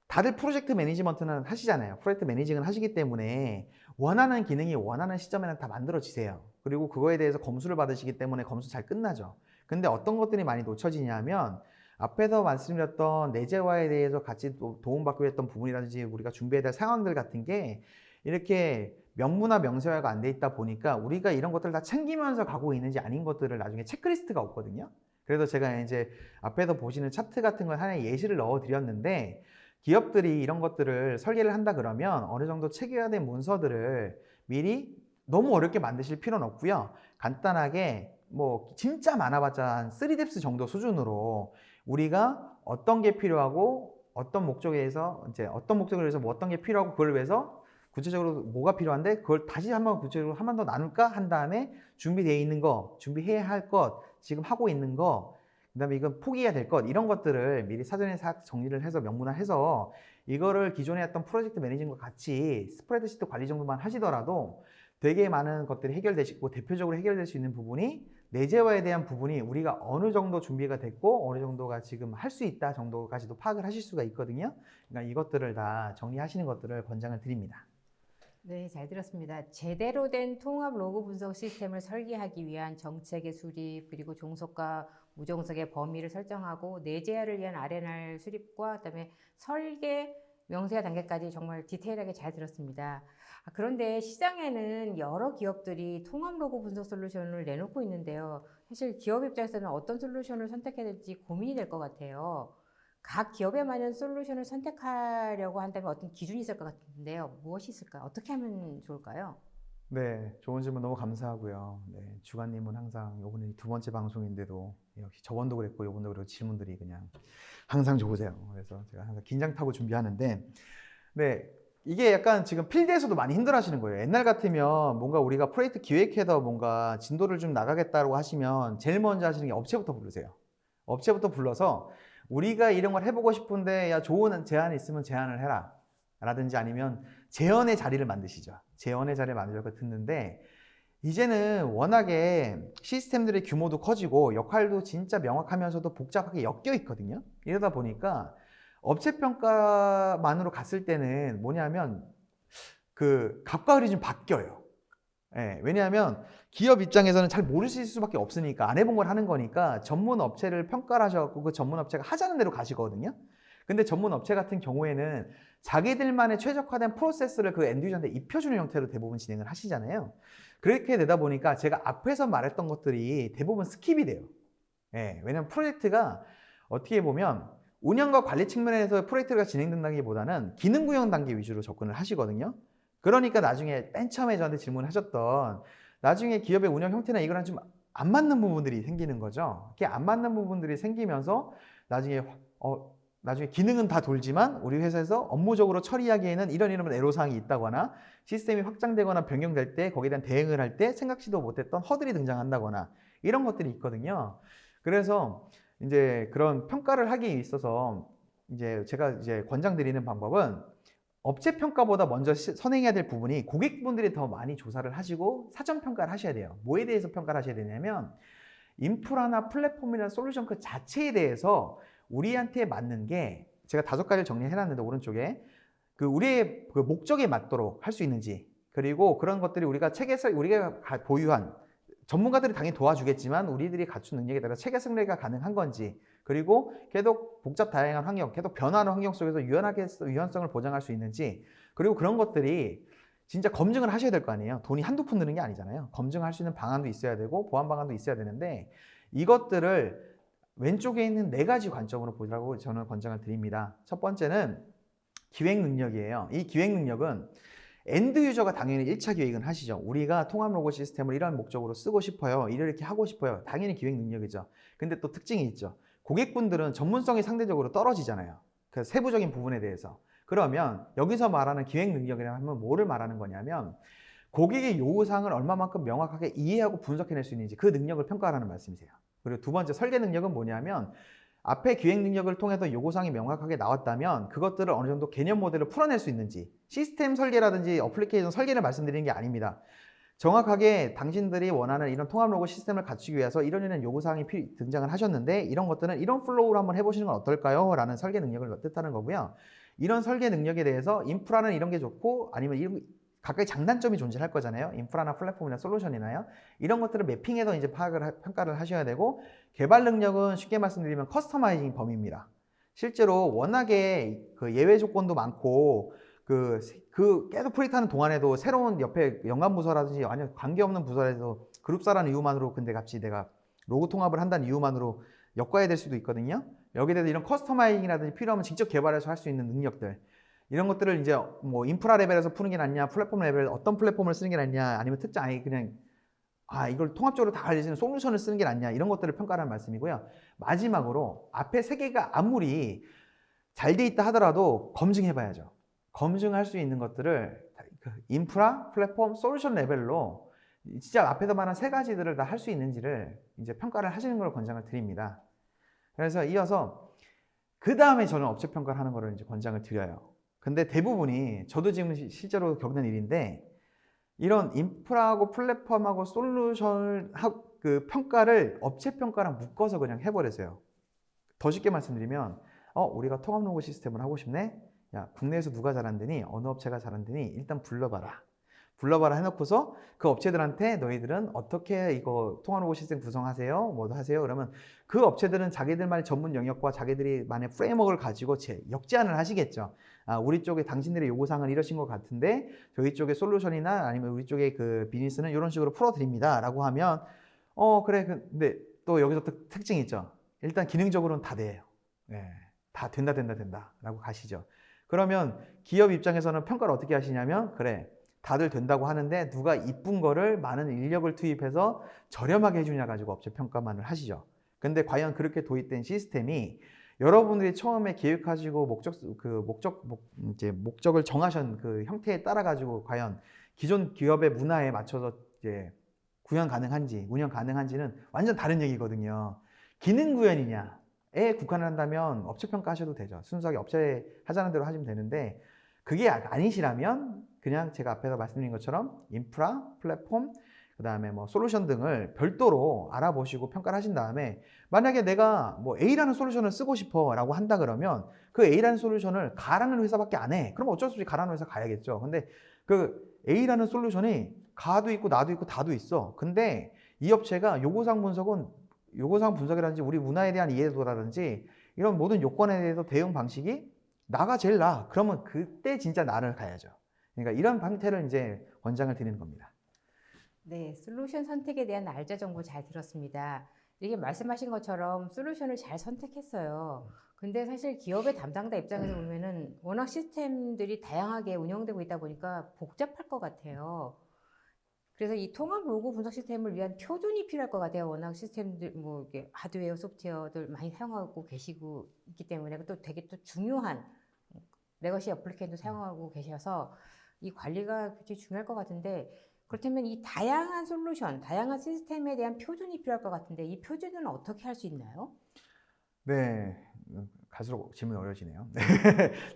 다들 프로젝트 매니지먼트는 하시잖아요. 프로젝트 매니징을 하시기 때문에 원하는 기능이 원하는 시점에는 다 만들어지세요. 그리고 그거에 대해서 검수를 받으시기 때문에 검수 잘 끝나죠. 근데 어떤 것들이 많이 놓쳐지냐면 앞에서 말씀드렸던 내재화에 대해서 같이 도움받기로 했던 부분이라든지 우리가 준비해야 될 상황들 같은 게 이렇게 명문화 명세화가 안 돼 있다 보니까 우리가 이런 것들을 다 챙기면서 가고 있는지 아닌 것들을 나중에 체크리스트가 없거든요. 그래서 제가 이제 앞에서 보시는 차트 같은 걸 하나의 예시를 넣어 드렸는데 기업들이 이런 것들을 설계를 한다 그러면 어느 정도 체계화된 문서들을 미리 너무 어렵게 만드실 필요는 없고요. 간단하게 뭐 진짜 많아봤자 한 3뎁스 정도 수준으로 우리가 어떤 게 필요하고 어떤 목적에 의해서 이제 어떤 목적을 위해서 뭐 어떤 게 필요하고 그걸 위해서 구체적으로 뭐가 필요한데 그걸 다시 한번 구체적으로 한 번 더 나눌까 한 다음에 준비되어 있는 거, 준비해야 할 것, 지금 하고 있는 거, 그다음에 이건 포기해야 될 것 이런 것들을 미리 사전에 싹 정리를 해서 명문화해서 이거를 기존에 했던 프로젝트 매니징과 같이 스프레드시트 관리 정도만 하시더라도 되게 많은 것들이 해결되시고 대표적으로 해결될 수 있는 부분이 내재화에 대한 부분이 우리가 어느 정도 준비가 됐고 어느 정도가 지금 할 수 있다 정도까지도 파악을 하실 수가 있거든요. 그러니까 이것들을 다 정리하시는 것들을 권장을 드립니다. 네, 잘 들었습니다. 제대로 된 통합 로그 분석 시스템을 설계하기 위한 정책의 수립, 그리고 종속과 무종속의 범위를 설정하고 내재화를 위한 R&R 수립과 그다음에 설계 명세화 단계까지 정말 디테일하게 잘 들었습니다. 그런데 시장에는 여러 기업들이 통합 로그 분석 솔루션을 내놓고 있는데요. 사실 기업 입장에서는 어떤 솔루션을 선택해야 될지 고민이 될 것 같아요. 각 기업에 맞는 솔루션을 선택하려고 한다면 어떤 기준이 있을 것 같은데요. 무엇이 있을까요? 어떻게 하면 좋을까요? 네, 좋은 질문 너무 감사하고요. 네, 주관님은 항상 이번에 두 번째 방송인데도 역시 저번도 그랬고 이번도 그랬고 질문들이 그냥 항상 좋으세요. 그래서 제가 항상 긴장 타고 준비하는데, 네, 이게 약간 지금 필드에서도 많이 힘들어하시는 거예요. 옛날 같으면 뭔가 우리가 프로젝트 기획해서 뭔가 진도를 좀 나가겠다고 하시면 제일 먼저 하시는 게 업체부터 부르세요. 업체부터 불러서 우리가 이런 걸 해보고 싶은데 야 좋은 제안이 있으면 제안을 해라 라든지 아니면 재연의 자리를 만드시죠. 재연의 자리를 만들고 듣는데 이제는 워낙에 시스템들의 규모도 커지고 역할도 진짜 명확하면서도 복잡하게 엮여 있거든요. 이러다 보니까 업체 평가만으로 갔을 때는 뭐냐면 그 값과 을이 좀 바뀌어요. 예, 왜냐하면 기업 입장에서는 잘 모르실 수밖에 없으니까 안 해본 걸 하는 거니까 전문 업체를 평가를 하셔갖고 그 전문 업체가 하자는 대로 가시거든요. 근데 전문 업체 같은 경우에는 자기들만의 최적화된 프로세스를 그 엔드유저한테 입혀주는 형태로 대부분 진행을 하시잖아요. 그렇게 되다 보니까 제가 앞에서 말했던 것들이 대부분 스킵이 돼요. 예, 왜냐면 프로젝트가 어떻게 보면 운영과 관리 측면에서 프로젝트가 진행된다기보다는 기능 구현 단계 위주로 접근을 하시거든요. 그러니까 나중에 맨 처음에 저한테 질문하셨던 나중에 기업의 운영 형태나 이거랑 좀 안 맞는 부분들이 생기는 거죠. 이게 안 맞는 부분들이 생기면서 나중에 나중에 기능은 다 돌지만 우리 회사에서 업무적으로 처리하기에는 이런 애로사항이 있다거나 시스템이 확장되거나 변경될 때 거기에 대한 대응을 할 때 생각지도 못했던 허들이 등장한다거나 이런 것들이 있거든요. 그래서 이제 그런 평가를 하기 있어서 이제 제가 이제 권장드리는 방법은 업체 평가보다 먼저 선행해야 될 부분이 고객분들이 더 많이 조사를 하시고 사전 평가를 하셔야 돼요. 뭐에 대해서 평가를 하셔야 되냐면 인프라나 플랫폼이나 솔루션 그 자체에 대해서 우리한테 맞는 게 제가 5가지를 정리해놨는데 오른쪽에 그 우리의 그 목적에 맞도록 할 수 있는지 그리고 그런 것들이 우리가 책에서 우리가 보유한 전문가들이 당연히 도와주겠지만 우리들이 갖춘 능력에 따라 체계 승례가 가능한 건지 그리고 계속 복잡 다양한 환경, 계속 변화하는 환경 속에서 유연성을 보장할 수 있는지 그리고 그런 것들이 진짜 검증을 하셔야 될 거 아니에요. 돈이 한두 푼 드는 게 아니잖아요. 검증할 수 있는 방안도 있어야 되고 보안 방안도 있어야 되는데 이것들을 왼쪽에 있는 4가지 관점으로 보라고 저는 권장을 드립니다. 첫 번째는 기획 능력이에요. 이 기획 능력은 엔드 유저가 당연히 1차 기획은 하시죠. 우리가 통합 로고 시스템을 이런 목적으로 쓰고 싶어요. 이렇게 하고 싶어요. 당연히 기획 능력이죠. 근데 또 특징이 있죠. 고객분들은 전문성이 상대적으로 떨어지잖아요. 그 세부적인 부분에 대해서. 그러면 여기서 말하는 기획 능력이라 하면 뭐를 말하는 거냐면 고객의 요구사항을 얼마만큼 명확하게 이해하고 분석해낼 수 있는지 그 능력을 평가하라는 말씀이세요. 그리고 두 번째 설계 능력은 뭐냐면 앞에 기획 능력을 통해서 요구사항이 명확하게 나왔다면 그것들을 어느 정도 개념 모델을 풀어낼 수 있는지 시스템 설계라든지 어플리케이션 설계를 말씀드리는 게 아닙니다. 정확하게 당신들이 원하는 이런 통합 로고 시스템을 갖추기 위해서 이런 요구사항이 등장을 하셨는데 이런 것들은 이런 플로우로 한번 해보시는 건 어떨까요? 라는 설계 능력을 뜻하는 거고요. 이런 설계 능력에 대해서 인프라는 이런 게 좋고 아니면 각각의 장단점이 존재할 거잖아요. 인프라나 플랫폼이나 솔루션이나요. 이런 것들을 매핑해서 이제 평가를 하셔야 되고 개발 능력은 쉽게 말씀드리면 커스터마이징 범위입니다. 실제로 워낙에 그 예외 조건도 많고 계속 프로젝트하는 동안에도 새로운 옆에 연관 부서라든지 완전 관계없는 부서에서 그룹사라는 이유만으로 근데 같이 내가 로고 통합을 한다는 이유만으로 엮어야 될 수도 있거든요. 여기에 대해서 이런 커스터마이징이라든지 필요하면 직접 개발해서 할 수 있는 능력들 이런 것들을 이제 뭐 인프라 레벨에서 푸는 게 낫냐 플랫폼 레벨 어떤 플랫폼을 쓰는 게 낫냐 아니면 특정 아예 그냥 이걸 통합적으로 다 알려지는 솔루션을 쓰는 게 낫냐 이런 것들을 평가하는 말씀이고요. 마지막으로 앞에 3개가 아무리 잘 돼 있다 하더라도 검증해 봐야죠. 검증할 수 있는 것들을 인프라, 플랫폼, 솔루션 레벨로 진짜 앞에서 말한 3가지들을 다 할 수 있는지를 이제 평가를 하시는 걸 권장을 드립니다. 그래서 이어서 그 다음에 저는 업체 평가를 하는 거를 이제 권장을 드려요. 근데 대부분이 저도 지금 실제로 겪는 일인데 이런 인프라하고 플랫폼하고 솔루션 그 평가를 업체 평가랑 묶어서 그냥 해버리세요. 더 쉽게 말씀드리면 우리가 통합 로고 시스템을 하고 싶네? 야, 국내에서 누가 잘한다니? 어느 업체가 잘한다니? 일단 불러봐라 해놓고서 그 업체들한테 너희들은 어떻게 이거 통합 로고 시스템 구성하세요? 뭐도 하세요? 그러면 그 업체들은 자기들만의 전문 영역과 자기들만의 프레임워크를 가지고 역제안을 하시겠죠. 우리 쪽에 당신들의 요구사항은 이러신 것 같은데 저희 쪽의 솔루션이나 아니면 우리 쪽의 그 비즈니스는 이런 식으로 풀어드립니다 라고 하면 그래. 근데 또 여기서 또 특징이 있죠. 일단 기능적으로는 다 돼요. 네, 다 된다 라고 가시죠. 그러면 기업 입장에서는 평가를 어떻게 하시냐면 그래 다들 된다고 하는데 누가 이쁜 거를 많은 인력을 투입해서 저렴하게 해주냐 가지고 업체 평가만을 하시죠. 근데 과연 그렇게 도입된 시스템이 여러분들이 처음에 계획하시고 목적을 정하신 그 형태에 따라 가지고 과연 기존 기업의 문화에 맞춰서 이제 구현 가능한지, 운영 가능한지는 완전 다른 얘기거든요. 기능 구현이냐에 국한을 한다면 업체 평가하셔도 되죠. 순수하게 업체 하자는 대로 하시면 되는데 그게 아니시라면 그냥 제가 앞에서 말씀드린 것처럼 인프라, 플랫폼, 그 다음에 뭐 솔루션 등을 별도로 알아보시고 평가를 하신 다음에 만약에 내가 뭐 A라는 솔루션을 쓰고 싶어 라고 한다 그러면 그 A라는 솔루션을 가라는 회사밖에 안 해. 그럼 어쩔 수 없이 가라는 회사 가야겠죠. 근데 그 A라는 솔루션이 가도 있고 나도 있고 다도 있어. 근데 이 업체가 요구사항 분석이라든지 우리 문화에 대한 이해도라든지 이런 모든 요건에 대해서 대응 방식이 나가 제일 나아. 그러면 그때 진짜 나를 가야죠. 그러니까 이런 형태를 이제 권장을 드리는 겁니다. 네, 솔루션 선택에 대한 날짜 정보 잘 들었습니다. 이게 말씀하신 것처럼 솔루션을 잘 선택했어요. 근데 사실 기업의 담당자 입장에서 보면은 워낙 시스템들이 다양하게 운영되고 있다 보니까 복잡할 것 같아요. 그래서 이 통합 로고 분석 시스템을 위한 표준이 필요할 것 같아요. 워낙 시스템들, 뭐, 이게 하드웨어, 소프트웨어들 많이 사용하고 계시고 있기 때문에 또 되게 또 중요한 레거시 어플리케이션도 사용하고 계셔서 이 관리가 굉장히 중요할 것 같은데 그렇다면 이 다양한 솔루션, 다양한 시스템에 대한 표준이 필요할 것 같은데 이 표준은 어떻게 할 수 있나요? 네, 갈수록 질문이 어려워지네요.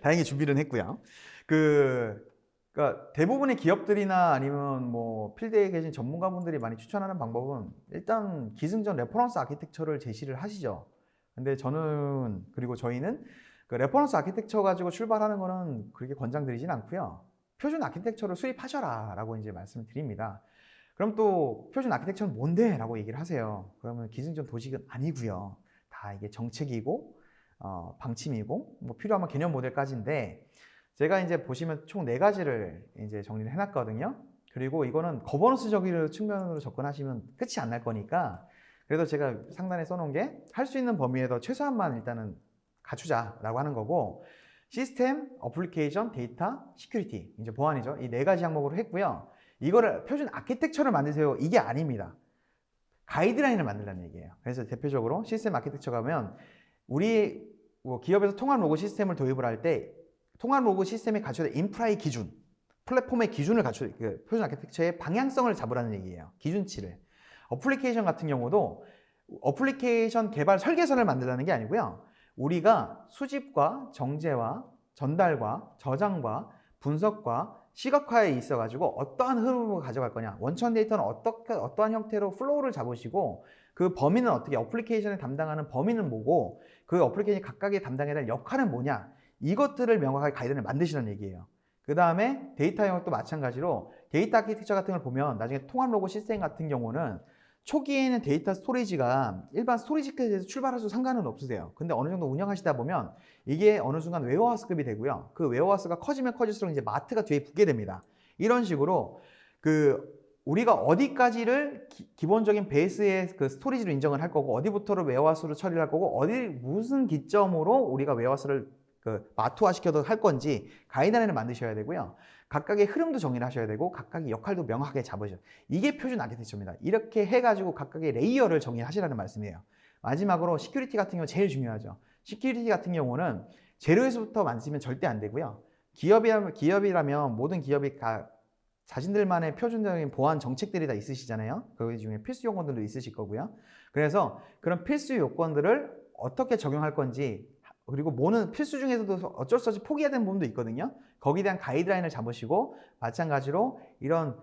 다행히 준비를 했고요. 그러니까 대부분의 기업들이나 아니면 뭐 필드에 계신 전문가분들이 많이 추천하는 방법은 일단 기승전 레퍼런스 아키텍처를 제시를 하시죠. 근데 그리고 저희는 그 레퍼런스 아키텍처 가지고 출발하는 거는 그렇게 권장드리진 않고요. 표준 아키텍처를 수립하셔라 라고 이제 말씀을 드립니다. 그럼 또 표준 아키텍처는 뭔데? 라고 얘기를 하세요. 그러면 기승전 도식은 아니고요. 다 이게 정책이고 방침이고 뭐 필요하면 개념 모델까지인데 제가 이제 보시면 총 4가지를 이제 정리를 해놨거든요. 그리고 이거는 거버넌스적인 측면으로 접근하시면 끝이 안 날 거니까 그래도 제가 상단에 써놓은 게 할 수 있는 범위에서 최소한만 일단은 갖추자라고 하는 거고 시스템, 어플리케이션, 데이터, 시큐리티 이제 보안이죠. 이 4가지 항목으로 했고요. 이거를 표준 아키텍처를 만드세요. 이게 아닙니다. 가이드라인을 만들라는 얘기예요. 그래서 대표적으로 시스템 아키텍처 가면 우리 뭐 기업에서 통합 로그 시스템을 도입을 할 때 통합 로그 시스템에 갖춰야 될 인프라의 기준, 플랫폼의 기준을 갖춰 그 표준 아키텍처의 방향성을 잡으라는 얘기예요. 기준치를. 어플리케이션 같은 경우도 어플리케이션 개발 설계서를 만들라는 게 아니고요. 우리가 수집과 정제와 전달과 저장과 분석과 시각화에 있어가지고 어떠한 흐름으로 가져갈 거냐, 원천 데이터는 어떠한 형태로 플로우를 잡으시고 그 범위는 어떻게, 어플리케이션을 담당하는 범위는 뭐고 그 어플리케이션 각각의 담당해야 될 역할은 뭐냐, 이것들을 명확하게 가이드를 만드시라는 얘기예요. 그 다음에 데이터 영역도 마찬가지로 데이터 아키텍처 같은 걸 보면 나중에 통합 로그 시스템 같은 경우는 초기에는 데이터 스토리지가 일반 스토리지까지 출발해서 상관은 없으세요. 근데 어느 정도 운영하시다 보면 이게 어느 순간 웨어하우스급이 되고요. 그 웨어하우스가 커지면 커질수록 이제 마트가 뒤에 붙게 됩니다. 이런 식으로 우리가 어디까지를 기본적인 베이스의 그 스토리지로 인정을 할 거고 어디부터를 웨어하우스로 처리를 할 거고 무슨 기점으로 우리가 웨어하우스를 마투화시켜도 할 건지 가이드라인을 만드셔야 되고요. 각각의 흐름도 정의를 하셔야 되고 각각의 역할도 명확하게 잡으셔야 돼요. 이게 표준 아키텍처입니다. 이렇게 해가지고 각각의 레이어를 정의하시라는 말씀이에요. 마지막으로 시큐리티 같은 경우 제일 중요하죠. 시큐리티 같은 경우는 제로에서부터 만드시면 절대 안 되고요. 기업이라면 모든 기업이 자신들만의 표준적인 보안 정책들이 다 있으시잖아요. 그 중에 필수 요건들도 있으실 거고요. 그래서 그런 필수 요건들을 어떻게 적용할 건지 그리고 뭐는 필수 중에서도 어쩔 수 없이 포기해야 되는 부분도 있거든요. 거기에 대한 가이드라인을 잡으시고 마찬가지로 이런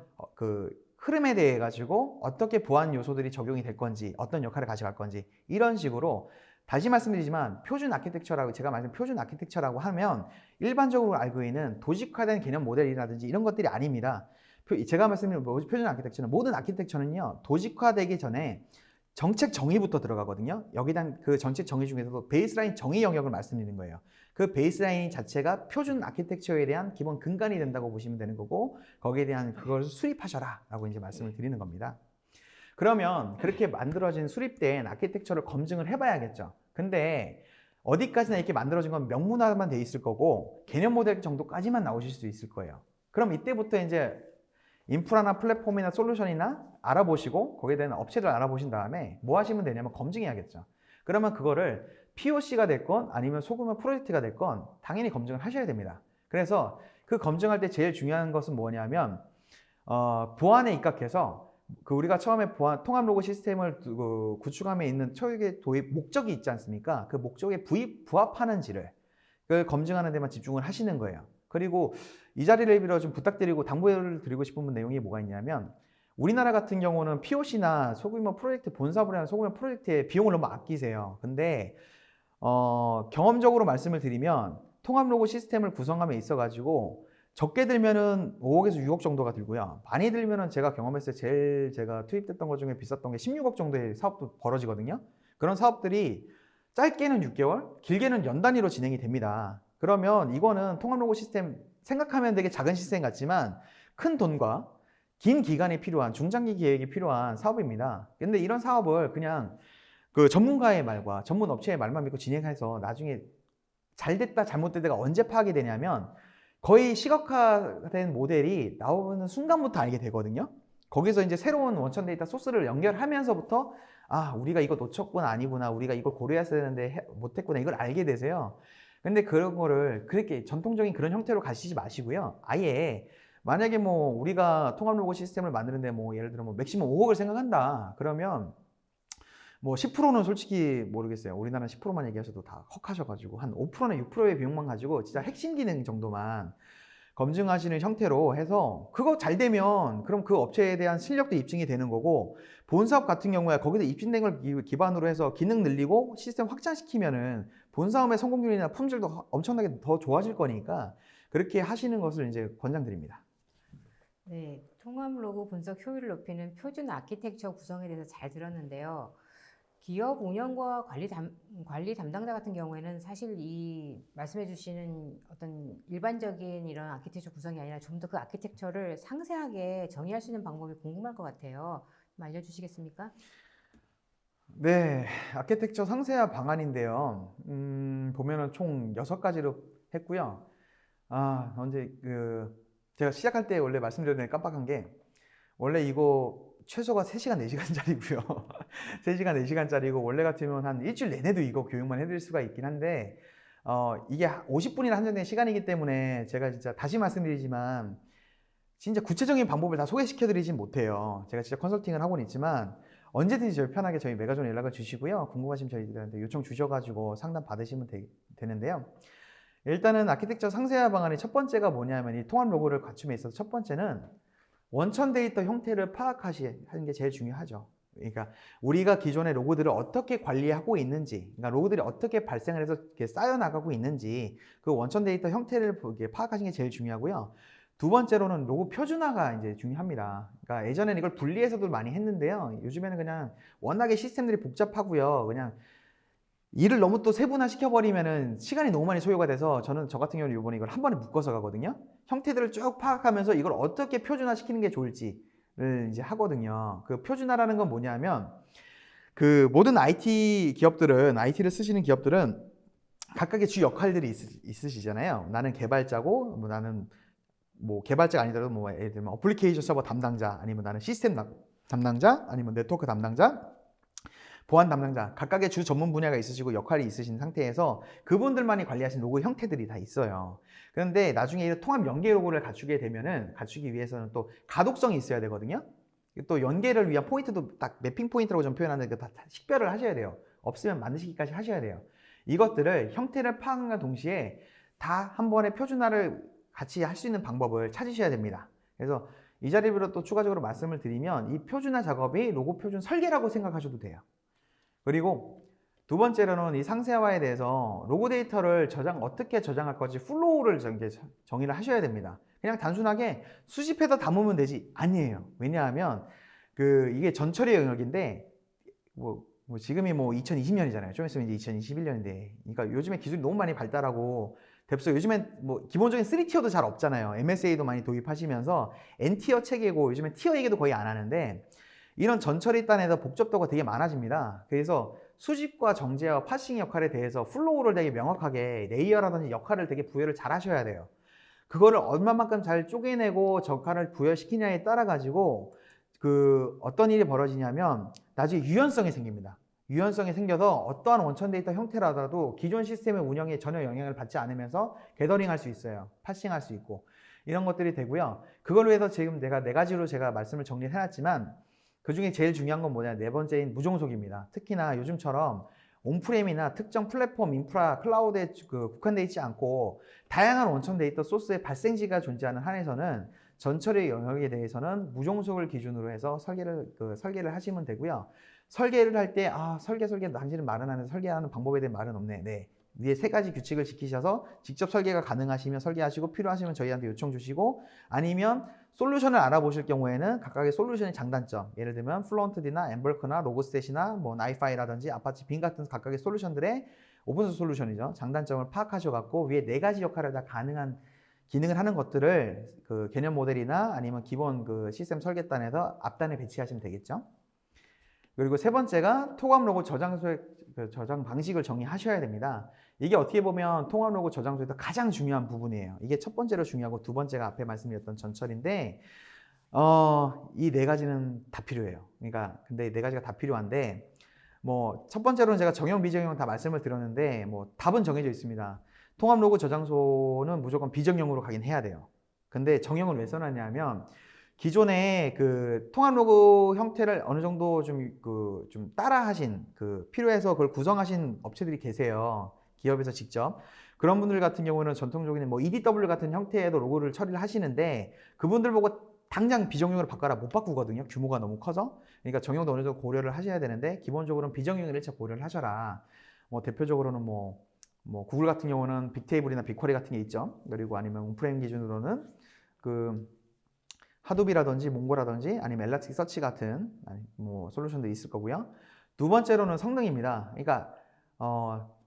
흐름에 대해 가지고 어떻게 보안 요소들이 적용이 될 건지 어떤 역할을 가져갈 건지 이런 식으로 다시 말씀드리지만 표준 아키텍처라고 제가 말씀 표준 아키텍처라고 하면 일반적으로 알고 있는 도식화된 개념 모델이라든지 이런 것들이 아닙니다. 제가 말씀드린 표준 아키텍처는 모든 아키텍처는요 도식화되기 전에 정책 정의부터 들어가거든요. 여기다 그 정책 정의 중에서도 베이스라인 정의 영역을 말씀드리는 거예요. 그 베이스라인 자체가 표준 아키텍처에 대한 기본 근간이 된다고 보시면 되는 거고 거기에 대한 그걸 수립하셔라 라고 이제 말씀을 드리는 겁니다. 그러면 그렇게 만들어진 수립된 아키텍처를 검증을 해봐야겠죠. 근데 어디까지나 이렇게 만들어진 건 명문화만 돼 있을 거고 개념 모델 정도까지만 나오실 수 있을 거예요. 그럼 이때부터 이제 인프라나 플랫폼이나 솔루션이나 알아보시고 거기에 대한 업체를 알아보신 다음에 뭐 하시면 되냐면 검증해야겠죠. 그러면 그거를 POC가 됐건 아니면 소규모 프로젝트가 됐건 당연히 검증을 하셔야 됩니다. 그래서 그 검증할 때 제일 중요한 것은 뭐냐면 보안에 입각해서 우리가 처음에 통합 로그 시스템을 구축함에 있는 초기의 도입 목적이 있지 않습니까? 그 목적에 부합하는지를 검증하는 데만 집중을 하시는 거예요. 그리고 이 자리를 빌어 좀 부탁드리고 당부를 드리고 싶은 내용이 뭐가 있냐면 우리나라 같은 경우는 POC나 소규모 프로젝트 본사업을 하는 소규모 프로젝트에 비용을 너무 아끼세요. 근데 경험적으로 말씀을 드리면 통합 로그 시스템을 구성함에 있어 가지고 적게 들면은 5억에서 6억 정도가 들고요. 많이 들면은 제가 경험했을 때 제가 투입됐던 것 중에 비쌌던 게 16억 정도의 사업도 벌어지거든요. 그런 사업들이 짧게는 6개월, 길게는 연 단위로 진행이 됩니다. 그러면 이거는 통합 로그 시스템 생각하면 되게 작은 시스템 같지만 큰 돈과 긴 기간이 필요한 중장기 계획이 필요한 사업입니다. 근데 이런 사업을 그냥 전문가의 말과 전문 업체의 말만 믿고 진행해서 나중에 잘 됐다 잘못됐다가 언제 파악이 되냐면 거의 시각화된 모델이 나오는 순간부터 알게 되거든요. 거기서 이제 새로운 원천 데이터 소스를 연결하면서부터 우리가 이거 놓쳤구나 아니구나 우리가 이걸 고려했어야 되는데 못했구나 이걸 알게 되세요. 근데 그런 거를 그렇게 전통적인 그런 형태로 가시지 마시고요. 아예 만약에 우리가 통합 로그 시스템을 만드는데 예를 들어 맥시멈 5억을 생각한다. 그러면 10%는 솔직히 모르겠어요. 우리나라는 10%만 얘기하셔도 다 헉하셔가지고 한 5%나 6%의 비용만 가지고 진짜 핵심 기능 정도만 검증하시는 형태로 해서 그거 잘 되면 그럼 그 업체에 대한 실력도 입증이 되는 거고 본사업 같은 경우에 거기서 입증된 걸 기반으로 해서 기능 늘리고 시스템 확장시키면은 본사업의 성공률이나 품질도 엄청나게 더 좋아질 거니까 그렇게 하시는 것을 이제 권장드립니다. 네, 통합 로그 분석 효율을 높이는 표준 아키텍처 구성에 대해서 잘 들었는데요. 기업 운영과 관리 담당자 같은 경우에는 사실 이 말씀해 주시는 어떤 일반적인 이런 아키텍처 구성이 아니라 좀 더 그 아키텍처를 상세하게 정의할 수 있는 방법이 궁금할 것 같아요. 좀 알려주시겠습니까? 네, 아키텍처 상세화 방안인데요. 보면은 총 6가지로 했고요. 제가 시작할 때 원래 말씀드렸는데 깜빡한 게, 원래 이거 최소가 3시간, 4시간짜리고요. 3시간, 4시간짜리고, 원래 같으면 한 일주일 내내도 이거 교육만 해드릴 수가 있긴 한데, 이게 50분이나 한정된 시간이기 때문에 제가 진짜 다시 말씀드리지만, 진짜 구체적인 방법을 다 소개시켜드리진 못해요. 제가 진짜 컨설팅을 하고는 있지만, 언제든지 저희 편하게 저희 메가존에 연락을 주시고요. 궁금하시면 저희들한테 요청 주셔가지고 상담 받으시면 되는데요. 일단은 아키텍처 상세화 방안의 첫 번째가 뭐냐면, 이 통합 로고를 갖춤에 있어서 첫 번째는 원천 데이터 형태를 파악하시는 게 제일 중요하죠. 그러니까 우리가 기존의 로고들을 어떻게 관리하고 있는지, 그러니까 로고들이 어떻게 발생을 해서 이렇게 쌓여 나가고 있는지 그 원천 데이터 형태를 파악하시는 게 제일 중요하고요. 두 번째로는 로고 표준화가 이제 중요합니다. 그러니까 예전에는 이걸 분리해서도 많이 했는데요. 요즘에는 그냥 워낙에 시스템들이 복잡하고요. 그냥 일을 너무 또 세분화 시켜버리면은 시간이 너무 많이 소요가 돼서, 저 같은 경우는 이번에 이걸 한 번에 묶어서 가거든요. 형태들을 쭉 파악하면서 이걸 어떻게 표준화 시키는 게 좋을지를 이제 하거든요. 그 표준화라는 건 뭐냐면, 그 모든 IT를 쓰시는 기업들은 각각의 주 역할들이 있으시잖아요. 나는 개발자고, 뭐 나는 뭐 개발자가 아니더라도 뭐 예를 들면 어플리케이션 서버 담당자, 아니면 나는 시스템 담당자, 아니면 네트워크 담당자, 보안 담당자, 각각의 주 전문 분야가 있으시고 역할이 있으신 상태에서 그분들만이 관리하신 로고 형태들이 다 있어요. 그런데 나중에 이 통합 연계 로고를 갖추기 위해서는 또 가독성이 있어야 되거든요. 또 연계를 위한 포인트도 딱 매핑 포인트라고 좀 표현하는데 다 식별을 하셔야 돼요. 없으면 만드시기까지 하셔야 돼요. 이것들을 형태를 파악과 동시에 다 한 번에 표준화를 같이 할 수 있는 방법을 찾으셔야 됩니다. 그래서 이 자리로 또 추가적으로 말씀을 드리면, 이 표준화 작업이 로고 표준 설계라고 생각하셔도 돼요. 그리고 두 번째로는 이 상세화에 대해서 로고 데이터를 어떻게 저장할 건지 플로우를 정의를 하셔야 됩니다. 그냥 단순하게 수집해서 담으면 되지 아니에요. 왜냐하면 이게 전처리 영역인데, 지금이 2020년이잖아요. 좀 있으면 이제 2021년인데, 그러니까 요즘에 기술이 너무 많이 발달하고 됐어요. 요즘엔 기본적인 3티어도 잘 없잖아요. MSA도 많이 도입하시면서 N티어 체계고, 요즘엔 티어 얘기도 거의 안 하는데, 이런 전처리 단에서 복잡도가 되게 많아집니다. 그래서 수집과 정제와 파싱 역할에 대해서 플로우를 되게 명확하게, 레이어라든지 역할을 되게 부여를 잘 하셔야 돼요. 그거를 얼마만큼 잘 쪼개내고 역할을 부여시키냐에 따라 가지고 어떤 일이 벌어지냐면, 나중에 유연성이 생깁니다. 유연성이 생겨서 어떠한 원천 데이터 형태라도 기존 시스템의 운영에 전혀 영향을 받지 않으면서 게더링 할 수 있어요. 파싱할 수 있고, 이런 것들이 되고요. 그걸 위해서 지금 내가 4가지로 제가 말씀을 정리를 해놨지만, 그 중에 제일 중요한 건 뭐냐, 4번째인 무종속입니다. 특히나 요즘처럼 온프레임이나 특정 플랫폼, 인프라, 클라우드에 국한되어 있지 않고 다양한 원천 데이터 소스의 발생지가 존재하는 한에서는 전처리 영역에 대해서는 무종속을 기준으로 해서 설계를 하시면 되고요. 설계를 할 때 설계 당신은 말은 하는데 설계하는 방법에 대한 말은 없네. 네. 위에 3가지 규칙을 지키셔서 직접 설계가 가능하시면 설계하시고, 필요하시면 저희한테 요청 주시고, 아니면 솔루션을 알아보실 경우에는 각각의 솔루션의 장단점, 예를 들면 플론트디나 엠버크나 로고스탯이나 뭐 나이파이라든지 아파치 빔 같은 각각의 솔루션들의 오픈소스 솔루션이죠. 장단점을 파악하셔갖고 위에 4가지 역할을 다 가능한 기능을 하는 것들을 개념 모델이나 아니면 기본 시스템 설계단에서 앞단에 배치하시면 되겠죠. 그리고 3번째가 통합 로고 저장 방식을 정의하셔야 됩니다. 이게 어떻게 보면 통합 로고 저장소에서 가장 중요한 부분이에요. 이게 첫 번째로 중요하고, 두 번째가 앞에 말씀드렸던 전철인데, 이 4가지는 다 필요해요. 그러니까 근데 이 4가지가 다 필요한데, 첫 번째로는 제가 정형, 비정형 다 말씀을 드렸는데, 답은 정해져 있습니다. 통합 로고 저장소는 무조건 비정형으로 가긴 해야 돼요. 근데 정형을 왜 써놨냐면, 기존에 통합 로고 형태를 어느 정도 좀 따라 하신, 필요해서 그걸 구성하신 업체들이 계세요. 기업에서 직접. 그런 분들 같은 경우는 전통적인 EDW 같은 형태에도 로고를 처리를 하시는데, 그분들 보고 당장 비정형으로 바꿔라 못 바꾸거든요. 규모가 너무 커서. 그러니까 정형도 어느 정도 고려를 하셔야 되는데, 기본적으로는 비정형을 1차 고려를 하셔라. 대표적으로는 구글 같은 경우는 빅테이블이나 빅쿼리 같은 게 있죠. 그리고 아니면 온프레임 기준으로는 하도비라든지 몽고라든지 아니면 엘라스틱 서치 같은 솔루션도 있을 거고요. 두 번째로는 성능입니다. 그러니까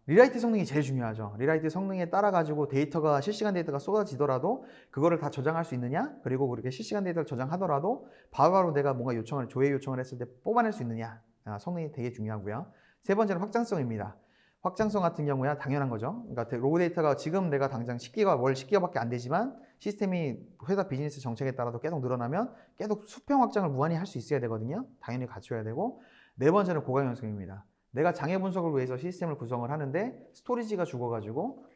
리라이트 성능이 제일 중요하죠. 리라이트 성능에 따라 가지고 데이터가 실시간 데이터가 쏟아지더라도 그거를 다 저장할 수 있느냐, 그리고 그렇게 실시간 데이터를 저장하더라도 바로바로 내가 뭔가 조회 요청을 했을 때 뽑아낼 수 있느냐, 성능이 되게 중요하고요. 세 번째는 확장성입니다. 확장성 같은 경우야 당연한 거죠. 그러니까 로그 데이터가 지금 내가 당장 10기가 월 10기가밖에 안 되지만 시스템이 회사 비즈니스 정책에 따라서 계속 늘어나면 계속 수평 확장을 무한히 할 수 있어야 되거든요. 당연히 갖춰야 되고. 네 번째는 고가형성입니다. 내가 장애 분석을 위해서 시스템을 구성을 하는데 스토리지가 죽어가지고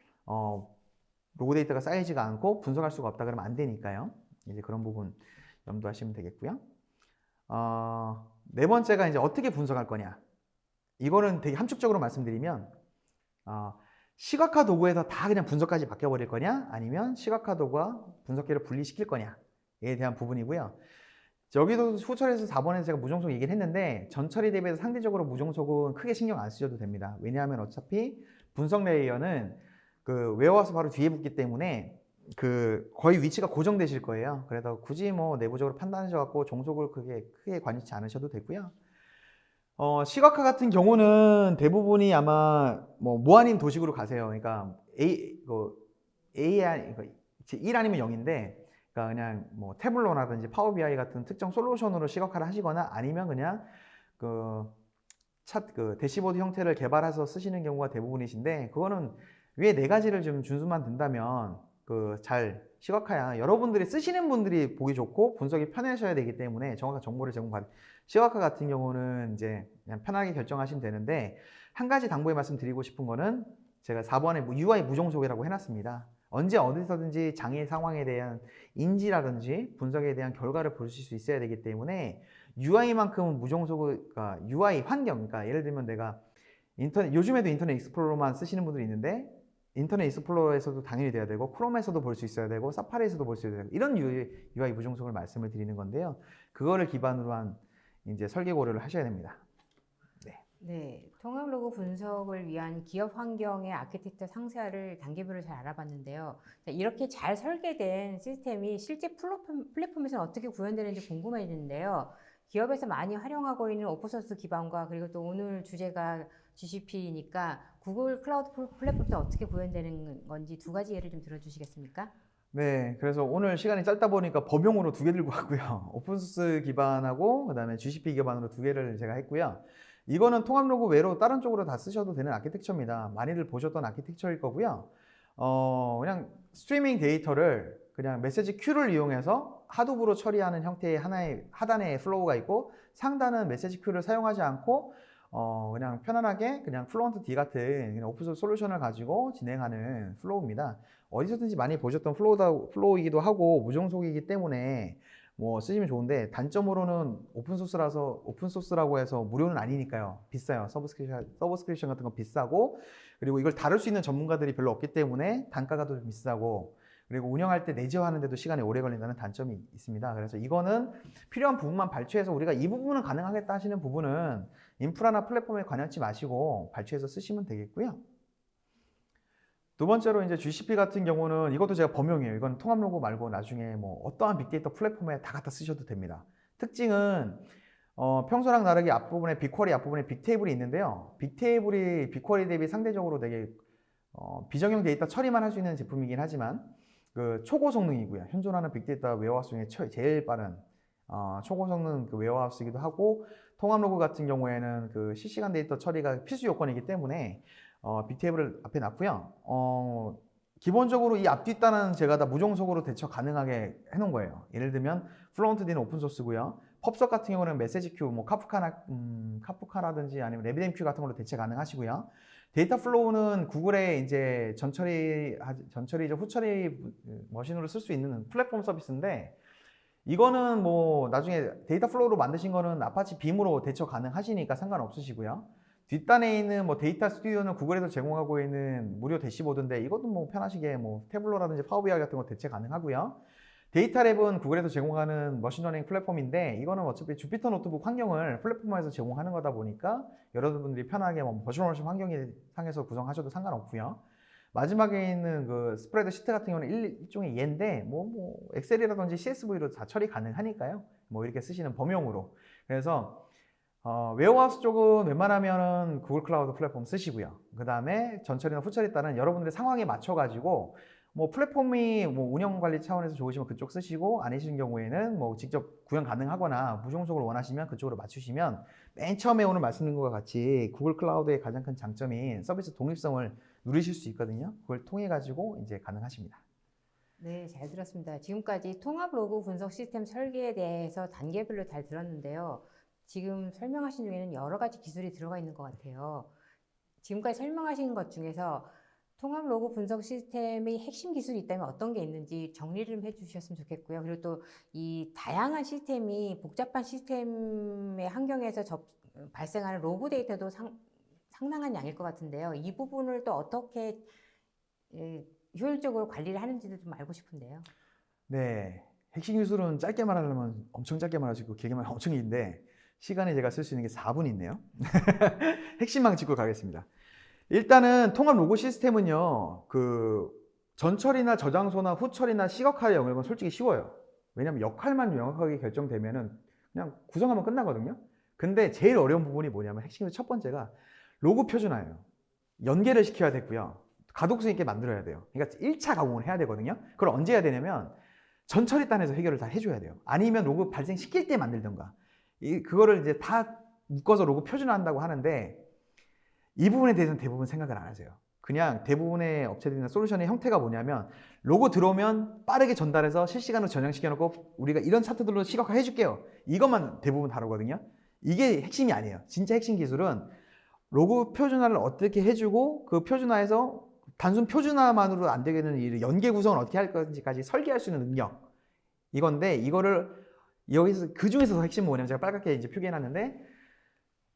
로그 데이터가 쌓이지가 않고 분석할 수가 없다 그러면 안 되니까요. 이제 그런 부분 염두하시면 되겠고요. 네 번째가 이제 어떻게 분석할 거냐. 이거는 되게 함축적으로 말씀드리면 시각화 도구에서 다 그냥 분석까지 바뀌어버릴 거냐, 아니면 시각화 도구와 분석기를 분리시킬 거냐에 대한 부분이고요. 여기도 후처리에서 4번에서 제가 무종속 얘기를 했는데 전처리 대비해서 상대적으로 무종속은 크게 신경 안 쓰셔도 됩니다. 왜냐하면 어차피 분석 레이어는 그 웨어하우스 바로 뒤에 붙기 때문에 그 거의 위치가 고정되실 거예요. 그래서 굳이 뭐 내부적으로 판단하셔갖고 종속을 크게 관여치 않으셔도 되고요. 시각화 같은 경우는 대부분이 아마 뭐 무한임 도식으로 가세요. 그러니까 A 1 아니면 0인데, 그러니까 그냥 뭐 태블로라든지 파워 BI 같은 특정 솔루션으로 시각화를 하시거나 아니면 그냥 그 대시보드 형태를 개발해서 쓰시는 경우가 대부분이신데, 그거는 위에 네 가지를 좀 준수만 든다면 잘 시각화야 여러분들이 쓰시는 분들이 보기 좋고 분석이 편하셔야 되기 때문에 정확한 정보를 시각화 같은 경우는 이제 그냥 편하게 결정하시면 되는데, 한 가지 당부의 말씀 드리고 싶은 거는 제가 4번에 UI 무종속이라고 해놨습니다. 언제 어디서든지 장애 상황에 대한 인지라든지 분석에 대한 결과를 보실 수 있어야 되기 때문에 UI만큼은 그러니까 UI 환경, 그러니까 예를 들면 내가 요즘에도 인터넷 익스플로러만 쓰시는 분들이 있는데 인터넷 익스플로러에서도 당연히 돼야 되고 크롬에서도 볼 수 있어야 되고 사파리에서도 볼 수 있어야 되고 이런 UI 무종속을 말씀을 드리는 건데요. 그거를 기반으로 한 이제 설계 고려를 하셔야 됩니다. 네, 통합 로고 분석을 위한 기업 환경의 아키텍처 상세화를 단계별로 잘 알아봤는데요. 자, 이렇게 잘 설계된 시스템이 실제 플랫폼에서는 어떻게 구현되는지 궁금해지는데요. 기업에서 많이 활용하고 있는 오픈소스 기반과 그리고 또 오늘 주제가 GCP니까 구글 클라우드 플랫폼에서 어떻게 구현되는 건지 두 가지 예를 좀 들어주시겠습니까? 네, 그래서 오늘 시간이 짧다 보니까 범용으로 두 개 들고 왔고요. 오픈소스 기반하고 그다음에 GCP 기반으로 두 개를 제가 했고요. 이거는 통합 로고 외로 다른 쪽으로 다 쓰셔도 되는 아키텍처입니다. 많이들 보셨던 아키텍처일 거고요. 그냥 스트리밍 데이터를 그냥 메시지 큐를 이용해서 하둡으로 처리하는 형태의 하나의 하단에 플로우가 있고, 상단은 메시지 큐를 사용하지 않고 그냥 편안하게 그냥 플루언트 D 같은 그냥 오픈소스 솔루션을 가지고 진행하는 플로우입니다. 어디서든지 많이 보셨던 플로우이기도 하고 무종속이기 때문에 뭐 쓰시면 좋은데, 단점으로는 오픈소스라고 해서 무료는 아니니까요. 비싸요. 서브스크립션 같은 건 비싸고, 그리고 이걸 다룰 수 있는 전문가들이 별로 없기 때문에 단가가 더 비싸고, 그리고 운영할 때 내재화하는데도 시간이 오래 걸린다는 단점이 있습니다. 그래서 이거는 필요한 부분만 발췌해서 우리가 이 부분은 가능하겠다 하시는 부분은 인프라나 플랫폼에 관여치 마시고 발췌해서 쓰시면 되겠고요. 두 번째로 이제 GCP 같은 경우는 이것도 제가 범용이에요. 이건 통합 로고 말고 나중에 뭐 어떠한 빅데이터 플랫폼에 다 갖다 쓰셔도 됩니다. 특징은 평소랑 다르게 앞부분에 빅쿼리 앞부분에 빅테이블이 있는데요. 빅테이블이 빅쿼리 대비 상대적으로 되게 비정형 데이터 처리만 할 수 있는 제품이긴 하지만 초고 성능이고요. 현존하는 빅데이터 웨어하우스 중에 제일 빠른 초고 성능 웨어하우스이기도 하고, 통합 로고 같은 경우에는 실시간 데이터 처리가 필수 요건이기 때문에 빅테이블을 앞에 놨고요. 기본적으로 이 앞뒷단은 제가 다 무종속으로 대처 가능하게 해놓은 거예요. 예를 들면 플루언트D는 오픈소스고요. 펍석 같은 경우는 메시지 큐, 뭐 카프카라든지 아니면 레비뎀 큐 같은 걸로 대체 가능하시고요. 데이터 플로우는 구글의 이제 전처리죠, 후처리 머신으로 쓸 수 있는 플랫폼 서비스인데, 이거는 뭐 나중에 데이터 플로우로 만드신 거는 아파치 빔으로 대처 가능하시니까 상관없으시고요. 뒷단에 있는 뭐 데이터 스튜디오는 구글에서 제공하고 있는 무료 대시보드인데, 이것도 뭐 편하시게 뭐 태블로라든지 파워 BI 같은 거 대체 가능하고요. 데이터랩은 구글에서 제공하는 머신러닝 플랫폼인데, 이거는 어차피 주피터 노트북 환경을 플랫폼에서 제공하는 거다 보니까 여러분들이 편하게 뭐 버추얼머신 환경상에서 구성하셔도 상관없고요. 마지막에 있는 스프레드 시트 같은 경우는 일종의 예인데 뭐 엑셀이라든지 CSV로 다 처리 가능하니까요. 뭐 이렇게 쓰시는 범용으로. 그래서 웨어하우스 쪽은 웬만하면은 구글 클라우드 플랫폼 쓰시고요. 그 다음에 전처리나 후처리에 따른 여러분들의 상황에 맞춰가지고 뭐 플랫폼이 뭐 운영 관리 차원에서 좋으시면 그쪽 쓰시고 아니신 경우에는 뭐 직접 구현 가능하거나 무종속으로 원하시면 그쪽으로 맞추시면 맨 처음에 오늘 말씀드린 것과 같이 구글 클라우드의 가장 큰 장점인 서비스 독립성을 누리실 수 있거든요. 그걸 통해 가지고 이제 가능하십니다. 네, 잘 들었습니다. 지금까지 통합 로그 분석 시스템 설계에 대해서 단계별로 잘 들었는데요. 지금 설명하신 중에는 여러 가지 기술이 들어가 있는 것 같아요. 지금까지 설명하신 것 중에서 통합 로그 분석 시스템의 핵심 기술이 있다면 어떤 게 있는지 정리를 좀 해주셨으면 좋겠고요. 그리고 또 이 다양한 시스템이 복잡한 시스템의 환경에서 발생하는 로그 데이터도 상당한 양일 것 같은데요. 이 부분을 또 어떻게 효율적으로 관리를 하는지도 좀 알고 싶은데요. 네, 핵심 기술은 짧게 말하려면 엄청 짧게 말할 수 있고 길게 말하면 엄청 긴데 시간에 제가 쓸 수 있는 게 4분 있네요. 핵심만 짚고 가겠습니다. 일단은 통합 로고 시스템은요, 그 전처리나 저장소나 후처리나 시각화의 영역은 솔직히 쉬워요. 왜냐면 역할만 명확하게 결정되면은 그냥 구성하면 끝나거든요. 근데 제일 어려운 부분이 뭐냐면 핵심 첫 번째가 로고 표준화예요. 연계를 시켜야 되고요. 가독성 있게 만들어야 돼요. 그러니까 1차 가공을 해야 되거든요. 그걸 언제 해야 되냐면 전처리 단에서 해결을 다 해줘야 돼요. 아니면 로고 발생시킬 때 만들던가. 그거를 이제 다 묶어서 로고 표준화한다고 하는데 이 부분에 대해서는 대부분 생각을 안 하세요. 그냥 대부분의 업체들이나 솔루션의 형태가 뭐냐면 로고 들어오면 빠르게 전달해서 실시간으로 저장시켜놓고 우리가 이런 차트들로 시각화 해줄게요. 이것만 대부분 다루거든요. 이게 핵심이 아니에요. 진짜 핵심 기술은 로고 표준화를 어떻게 해주고 그 표준화에서 단순 표준화만으로 안 되겠는 이 연계 구성을 어떻게 할 건지까지 설계할 수 있는 능력. 이건데 이거를 여기서 그 중에서 핵심은 뭐냐면 제가 빨갛게 이제 표기해놨는데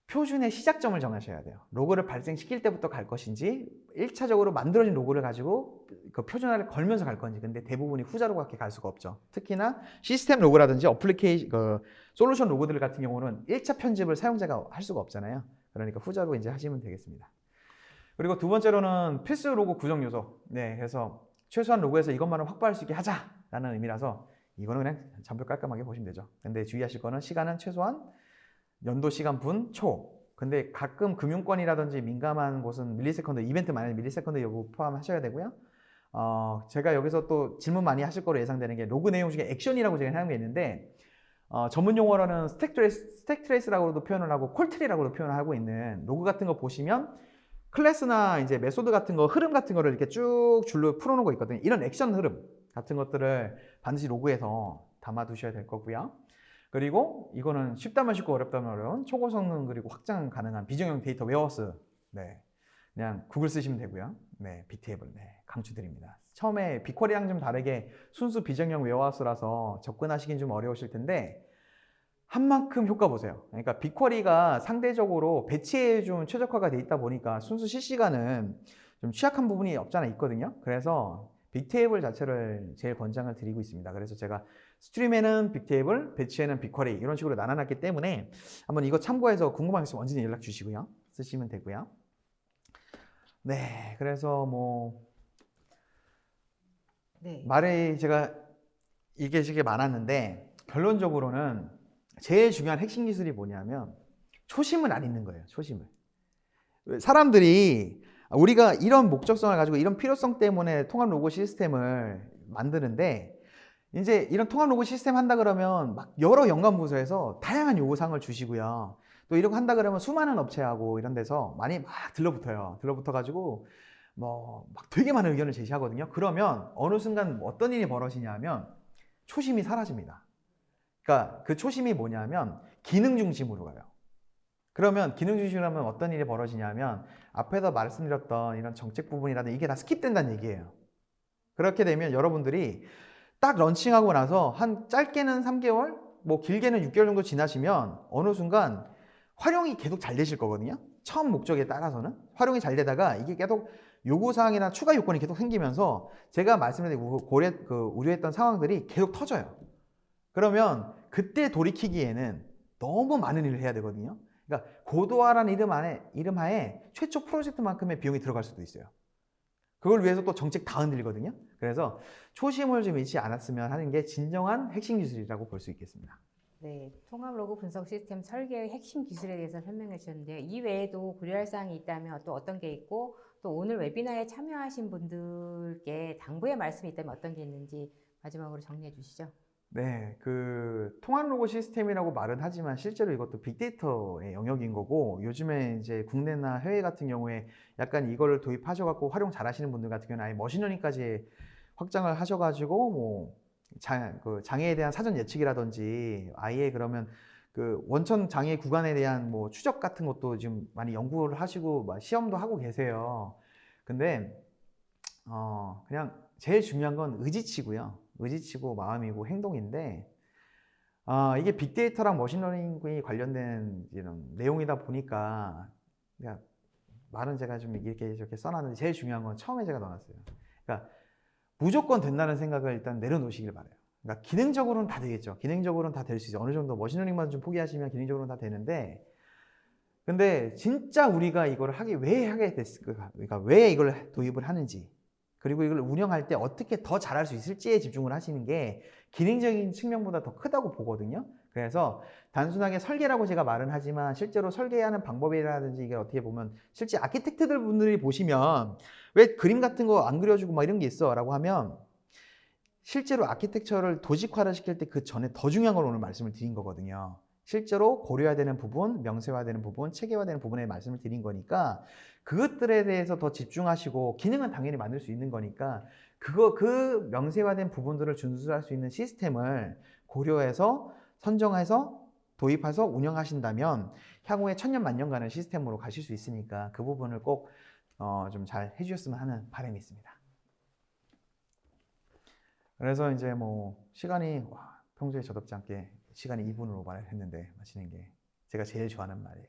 표준의 시작점을 정하셔야 돼요. 로고를 발생시킬 때부터 갈 것인지 1차적으로 만들어진 로고를 가지고 그 표준화를 걸면서 갈 건지. 근데 대부분이 후자로밖에 갈 수가 없죠. 특히나 시스템 로고라든지 어플리케이션 솔루션 로고들 같은 경우는 1차 편집을 사용자가 할 수가 없잖아요. 그러니까 후자로 이제 하시면 되겠습니다. 그리고 두 번째로는 필수 로고 구성 요소. 네, 그래서 최소한 로고에서 이것만을 확보할 수 있게 하자라는 의미라서 이거는 그냥 전부 깔끔하게 보시면 되죠. 근데 주의하실 거는 시간은 최소한 연도 시간 분 초. 근데 가끔 금융권이라든지 민감한 곳은 밀리세컨드, 이벤트 만약에 밀리세컨드 여부 포함하셔야 되고요. 제가 여기서 또 질문 많이 하실 거로 예상되는 게 로그 내용 중에 액션이라고 제가 하는 게 있는데 전문 용어로는 스택 트레이스라고도 표현을 하고 콜트리라고도 표현을 하고 있는 로그 같은 거 보시면 클래스나 이제 메소드 같은 거, 흐름 같은 거를 이렇게 쭉 줄로 풀어놓은 거 있거든요. 이런 액션 흐름 같은 것들을 반드시 로그에서 담아 두셔야 될 거고요. 그리고 이거는 쉽다면 쉽고 어렵다면 어려운 초고 성능 그리고 확장 가능한 비정형 데이터 웨어하우스. 네, 그냥 구글 쓰시면 되고요. 네, 빅테이블 강추드립니다. 처음에 빅쿼리랑 좀 다르게 순수 비정형 웨어하우스라서 접근하시긴 좀 어려우실 텐데 한 만큼 효과 보세요. 그러니까 빅쿼리가 상대적으로 배치에 좀 최적화가 돼 있다 보니까 순수 실시간은 좀 취약한 부분이 없잖아 있거든요. 그래서 빅테이블 자체를 제일 권장을 드리고 있습니다. 그래서 제가 스트림에는 빅테이블, 배치에는 빅쿼리 이런 식으로 나눠놨기 때문에 한번 이거 참고해서 궁금한 게 있으면 언제든 연락 주시고요. 쓰시면 되고요. 네, 그래서 뭐 네. 말이 제가 이게 되게 많았는데 결론적으로는 제일 중요한 핵심 기술이 뭐냐면 초심을 안 잊는 거예요. 초심을. 사람들이 우리가 이런 목적성을 가지고 이런 필요성 때문에 통합 로고 시스템을 만드는데 이제 이런 통합 로고 시스템 한다 그러면 막 여러 연관 부서에서 다양한 요구사항을 주시고요. 또 이런 거 한다 그러면 수많은 업체하고 이런 데서 많이 막 들러붙어요. 들러붙어가지고 뭐 막 되게 많은 의견을 제시하거든요. 그러면 어느 순간 어떤 일이 벌어지냐면 초심이 사라집니다. 그러니까 그 초심이 뭐냐면 기능 중심으로 가요. 그러면 기능 중심으로 하면 어떤 일이 벌어지냐면 앞에서 말씀드렸던 이런 정책 부분이라든 이게 다 스킵된다는 얘기예요. 그렇게 되면 여러분들이 딱 런칭하고 나서 한 짧게는 3개월, 뭐 길게는 6개월 정도 지나시면 어느 순간 활용이 계속 잘 되실 거거든요. 처음 목적에 따라서는 활용이 잘 되다가 이게 계속 요구사항이나 추가 요건이 계속 생기면서 제가 말씀드린 우려했던 상황들이 계속 터져요. 그러면 그때 돌이키기에는 너무 많은 일을 해야 되거든요. 그러니까 고도화라는 이름하에 최초 프로젝트만큼의 비용이 들어갈 수도 있어요. 그걸 위해서 또 정책 다 흔들리거든요. 그래서 초심을 좀 잃지 않았으면 하는 게 진정한 핵심 기술이라고 볼 수 있겠습니다. 네, 통합 로고 분석 시스템 설계의 핵심 기술에 대해서 설명해 주셨는데요. 이 외에도 고려할 사항이 있다면 또 어떤 게 있고, 또 오늘 웨비나에 참여하신 분들께 당부의 말씀이 있다면 어떤 게 있는지 마지막으로 정리해 주시죠. 네, 그 통합 로고 시스템이라고 말은 하지만 실제로 이것도 빅데이터의 영역인 거고, 요즘에 이제 국내나 해외 같은 경우에 약간 이거를 도입하셔갖고 활용 잘 하시는 분들 같은 경우는 아예 머신러닝까지 확장을 하셔가지고 뭐 그 장애에 대한 사전 예측이라든지 아예 그러면 그 원천 장애 구간에 대한 뭐 추적 같은 것도 지금 많이 연구를 하시고 막 시험도 하고 계세요. 근데 그냥 제일 중요한 건 의지치고요. 의지치고 마음이고 행동인데, 이게 빅데이터랑 머신러닝이 관련된 이런 내용이다 보니까 그냥 말은 제가 좀 이렇게 저렇게 써놨는데 제일 중요한 건 처음에 제가 넣어놨어요. 그러니까 무조건 된다는 생각을 일단 내려놓으시길 바라요. 그러니까 기능적으로는 다 되겠죠. 기능적으로는 다 될 수 있어요. 어느 정도 머신러닝만 좀 포기하시면 기능적으로는 다 되는데, 근데 진짜 우리가 이걸 왜 하게 됐을까? 그러니까 왜 이걸 도입을 하는지, 그리고 이걸 운영할 때 어떻게 더 잘할 수 있을지에 집중을 하시는 게 기능적인 측면보다 더 크다고 보거든요. 그래서 단순하게 설계라고 제가 말은 하지만 실제로 설계하는 방법이라든지 이게 어떻게 보면 실제 아키텍트들 분들이 보시면 왜 그림 같은 거 안 그려주고 막 이런 게 있어 라고 하면 실제로 아키텍처를 도식화를 시킬 때 그 전에 더 중요한 걸 오늘 말씀을 드린 거거든요. 실제로 고려해야 되는 부분, 명세화되는 부분, 체계화되는 부분에 말씀을 드린 거니까 그것들에 대해서 더 집중하시고 기능은 당연히 만들 수 있는 거니까 그 명세화된 부분들을 준수할 수 있는 시스템을 고려해서 선정해서 도입해서 운영하신다면 향후에 천년만년 가는 시스템으로 가실 수 있으니까 그 부분을 꼭 좀 잘 해주셨으면 하는 바람이 있습니다. 그래서 이제 뭐 시간이 평소에 저답지 않게 시간이 2분으로 말을 했는데 마치는 게 제가 제일 좋아하는 말이에요.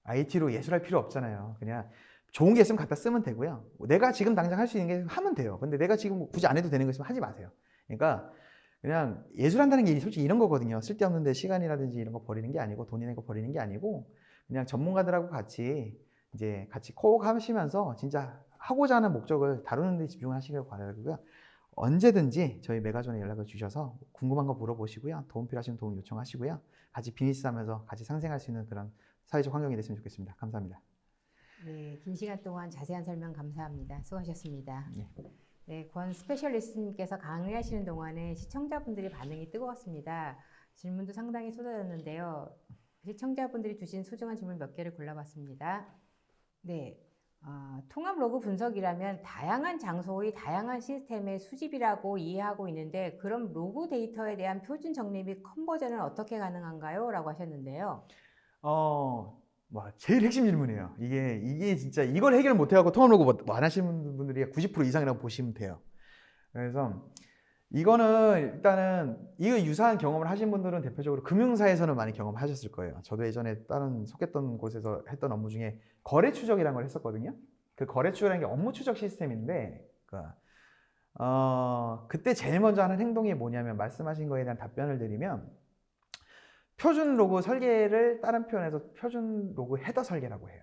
IT로 예술할 필요 없잖아요. 그냥 좋은 게 있으면 갖다 쓰면 되고요. 내가 지금 당장 할 수 있는 게 하면 돼요. 근데 내가 지금 굳이 안 해도 되는 거 있으면 하지 마세요. 그러니까 그냥 예술한다는 게 솔직히 이런 거거든요. 쓸데없는데 시간이라든지 이런 거 버리는 게 아니고 돈 있는 거 버리는 게 아니고 그냥 전문가들하고 같이 이제 같이 콕 하시면서 진짜 하고자 하는 목적을 다루는 데 집중을 하시길 바라고요. 언제든지 저희 메가존에 연락을 주셔서 궁금한 거 물어보시고요. 도움 필요하시면 도움 요청하시고요. 같이 비즈니스 하면서 같이 상생할 수 있는 그런 사회적 환경이 됐으면 좋겠습니다. 감사합니다. 네, 긴 시간 동안 자세한 설명 감사합니다. 수고하셨습니다. 네. 네, 권 스페셜리스트님께서 강의하시는 동안에 시청자분들이 반응이 뜨거웠습니다. 질문도 상당히 쏟아졌는데요. 시청자분들이 주신 소중한 질문 몇 개를 골라봤습니다. 네, 통합 로그 분석이라면 다양한 장소의 다양한 시스템의 수집이라고 이해하고 있는데 그럼 로그 데이터에 대한 표준 정리 및 컨버전은 어떻게 가능한가요? 라고 하셨는데요. 제일 핵심 질문이에요. 이게 진짜 이걸 해결 못 해갖고 통합 로그 안 하시는 분들이 90% 이상이라고 보시면 돼요. 그래서 이거는 일단은 이거 유사한 경험을 하신 분들은 대표적으로 금융사에서는 많이 경험하셨을 거예요. 저도 예전에 다른 속했던 곳에서 했던 업무 중에 거래 추적이라는 걸 했었거든요. 그 거래 추적이라는 게 업무 추적 시스템인데, 그때 제일 먼저 하는 행동이 뭐냐면 말씀하신 거에 대한 답변을 드리면 표준 로고 설계를 다른 표현에서 표준 로고 헤더 설계라고 해요.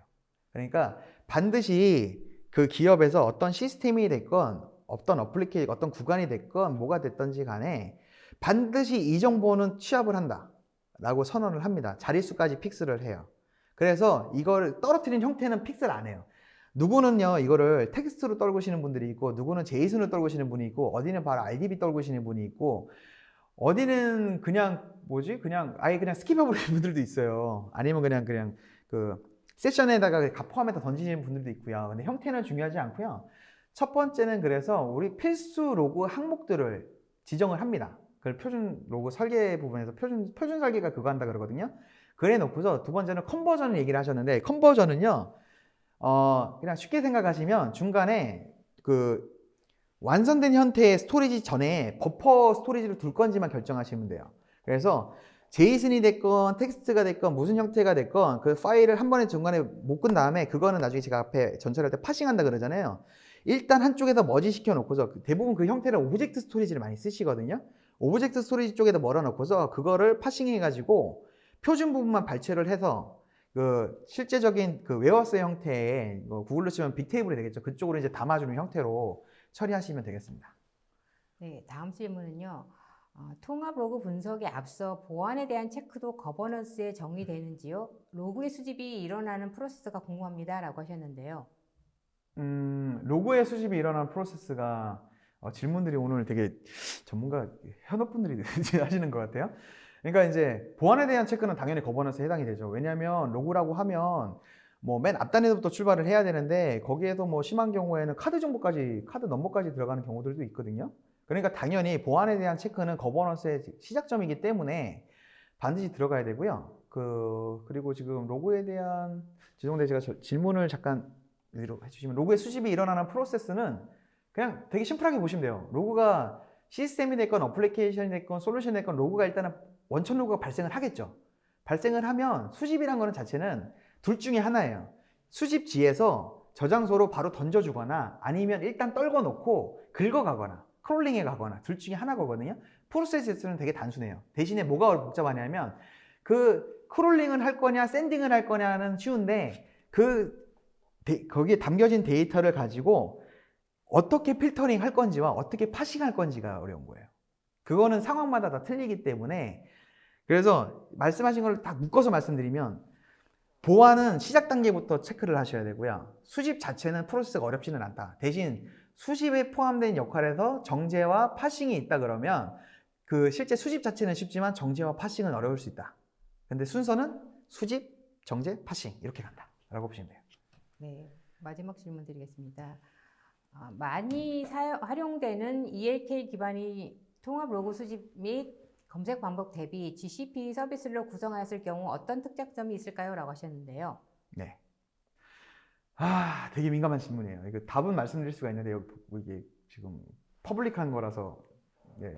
그러니까 반드시 그 기업에서 어떤 시스템이 됐건 어떤 어플리케이션, 어떤 구간이 됐건 뭐가 됐든지 간에 반드시 이 정보는 취합을 한다 라고 선언을 합니다. 자릿수까지 픽스를 해요. 그래서 이걸 떨어뜨린 형태는 픽스를 안 해요. 누구는요 이거를 텍스트로 떨구시는 분들이 있고 누구는 제이슨으로 떨구시는 분이 있고 어디는 바로 RDB 떨구시는 분이 있고 어디는 그냥 아예 그냥 스킵해버리는 분들도 있어요. 아니면 그냥 그 세션에다가 포함해서 던지시는 분들도 있고요. 근데 형태는 중요하지 않고요. 첫 번째는 그래서 우리 필수 로고 항목들을 지정을 합니다. 그걸 표준 로고 설계 부분에서 표준 설계가 그거 한다 그러거든요. 그래 놓고서 두 번째는 컨버전을 얘기를 하셨는데 컨버전은요 그냥 쉽게 생각하시면 중간에 그 완성된 형태의 스토리지 전에 버퍼 스토리지를 둘 건지만 결정하시면 돼요. 그래서 제이슨이 됐건 텍스트가 됐건 무슨 형태가 됐건 그 파일을 한 번에 중간에 묶은 다음에 그거는 나중에 제가 앞에 전철할 때 파싱한다 그러잖아요. 일단 한쪽에다 머지 시켜 놓고서 대부분 그 형태를 오브젝트 스토리지를 많이 쓰시거든요. 오브젝트 스토리지 쪽에다 몰아 놓고서 그거를 파싱해 가지고 표준 부분만 발췌를 해서 그 실제적인 그 웨어스 형태의 구글로 치면 빅테이블이 되겠죠. 그쪽으로 이제 담아주는 형태로 처리하시면 되겠습니다. 네, 다음 질문은요. 통합 로그 분석에 앞서 보안에 대한 체크도 거버넌스에 정의되는지요? 로그의 수집이 일어나는 프로세스가 궁금합니다라고 하셨는데요. 로그의 수집이 일어나는 프로세스가 질문들이 오늘 되게 전문가 현업분들이 하시는 것 같아요. 그러니까 이제 보안에 대한 체크는 당연히 거버넌스에 해당이 되죠. 왜냐하면 로그라고 하면 뭐 맨 앞단에서부터 출발을 해야 되는데 거기에도 뭐 심한 경우에는 카드 정보까지, 카드 넘버까지 들어가는 경우들도 있거든요. 그러니까 당연히 보안에 대한 체크는 거버넌스의 시작점이기 때문에 반드시 들어가야 되고요. 그리고 지금 로그에 대한 죄송한데 제가 질문을 잠깐 위로 해주시면 로그의 수집이 일어나는 프로세스는 그냥 되게 심플하게 보시면 돼요. 로그가 시스템이 됐건 어플리케이션이 됐건 솔루션이 됐건 로그가 일단은 원천 로그가 발생을 하겠죠. 발생을 하면 수집이란 거는 자체는 둘 중에 하나예요. 수집지에서 저장소로 바로 던져주거나 아니면 일단 떨궈 놓고 긁어가거나 크롤링해 가거나 둘 중에 하나거든요. 프로세스는 되게 단순해요. 대신에 뭐가 복잡하냐면 그 크롤링을 할 거냐 샌딩을 할 거냐는 쉬운데 거기에 담겨진 데이터를 가지고 어떻게 필터링 할 건지와 어떻게 파싱 할 건지가 어려운 거예요. 그거는 상황마다 다 틀리기 때문에 그래서 말씀하신 걸 다 묶어서 말씀드리면 보안은 시작 단계부터 체크를 하셔야 되고요. 수집 자체는 프로세스가 어렵지는 않다. 대신 수집에 포함된 역할에서 정제와 파싱이 있다 그러면 그 실제 수집 자체는 쉽지만 정제와 파싱은 어려울 수 있다. 근데 순서는 수집, 정제, 파싱 이렇게 간다 라고 보시면 돼요. 네, 마지막 질문 드리겠습니다. 많이 활용되는 ELK 기반의 통합 로그 수집 및 검색 방법 대비 GCP 서비스로 구성하였을 경우 어떤 특장점이 있을까요? 라고 하셨는데요. 네. 되게 민감한 질문이에요. 이거 답은 말씀드릴 수가 있는데 이게 지금 퍼블릭한 거라서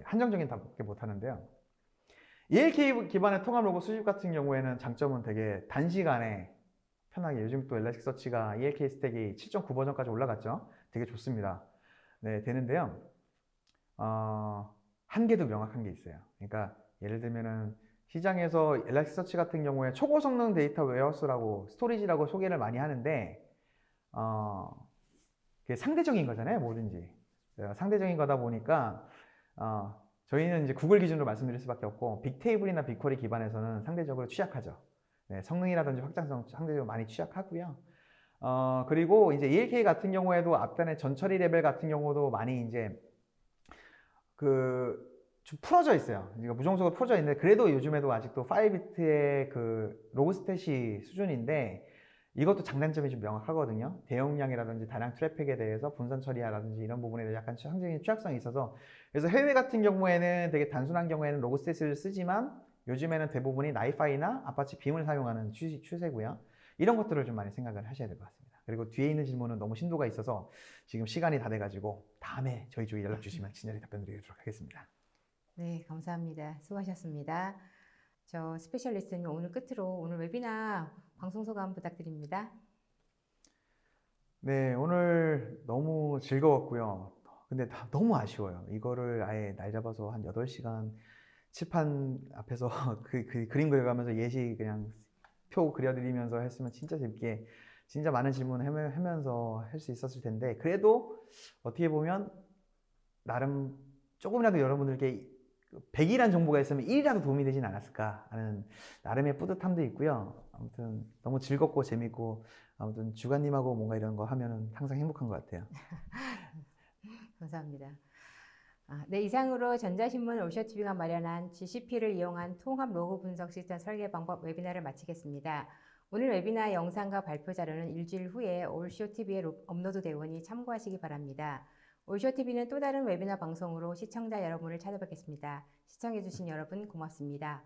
한정적인 답밖에 못 하는데요. ELK 기반의 통합 로그 수집 같은 경우에는 장점은 되게 단시간에 편하게 요즘 또 엘라스틱서치가 ELK 스택이 7.9 버전까지 올라갔죠. 되게 좋습니다. 네, 되는데요. 한계도 명확한 게 있어요. 그러니까 예를 들면은 시장에서 엘라스틱서치 같은 경우에 초고 성능 데이터 웨어하우스라고 스토리지라고 소개를 많이 하는데 그게 상대적인 거잖아요, 뭐든지. 상대적인 거다 보니까 저희는 이제 구글 기준으로 말씀드릴 수밖에 없고 빅테이블이나 빅쿼리 기반에서는 상대적으로 취약하죠. 네, 성능이라든지 확장성 상대적으로 많이 취약하고요. 그리고 이제 ELK 같은 경우에도 앞단의 전처리 레벨 같은 경우도 많이 이제 좀 풀어져 있어요. 그러니까 무정석으로 풀어져 있는데 그래도 요즘에도 아직도 5비트의 그 로그 스탯이 수준인데 이것도 장단점이 좀 명확하거든요. 대용량이라든지 다량 트래픽에 대해서 분산 처리라든지 이런 부분에 대해서 약간 상대적인 취약성이 있어서 그래서 해외 같은 경우에는 되게 단순한 경우에는 로그 스탯을 쓰지만 요즘에는 대부분이 나이파이나 아파치 빔을 사용하는 추세고요. 이런 것들을 좀 많이 생각을 하셔야 될 것 같습니다. 그리고 뒤에 있는 질문은 너무 심도가 있어서 지금 시간이 다 돼가지고 다음에 저희 쪽에 연락 주시면 친절히 답변 드리도록 하겠습니다. 네, 감사합니다. 수고하셨습니다. 저 스페셜리스트님 오늘 끝으로 오늘 웨비나 방송 소감 부탁드립니다. 네, 오늘 너무 즐거웠고요. 근데 너무 아쉬워요. 이거를 아예 날 잡아서 한 8시간 칠판 앞에서 그림 그려가면서 예시 그냥 표 그려드리면서 했으면 진짜 재밌게 진짜 많은 질문 하면서 할 수 있었을 텐데 그래도 어떻게 보면 나름 조금이라도 여러분들께 100이란 정보가 있으면 1이라도 도움이 되진 않았을까 하는 나름의 뿌듯함도 있고요. 아무튼 너무 즐겁고 재밌고 아무튼 주관님하고 뭔가 이런 거 하면은 항상 행복한 것 같아요. 감사합니다. 네, 이상으로 전자신문 올쇼TV가 마련한 GCP를 이용한 통합 로그 분석 시스템 설계 방법 웨비나를 마치겠습니다. 오늘 웨비나 영상과 발표 자료는 일주일 후에 올쇼TV에 업로드 되오니 참고하시기 바랍니다. 올쇼TV는 또 다른 웨비나 방송으로 시청자 여러분을 찾아뵙겠습니다. 시청해주신 여러분 고맙습니다.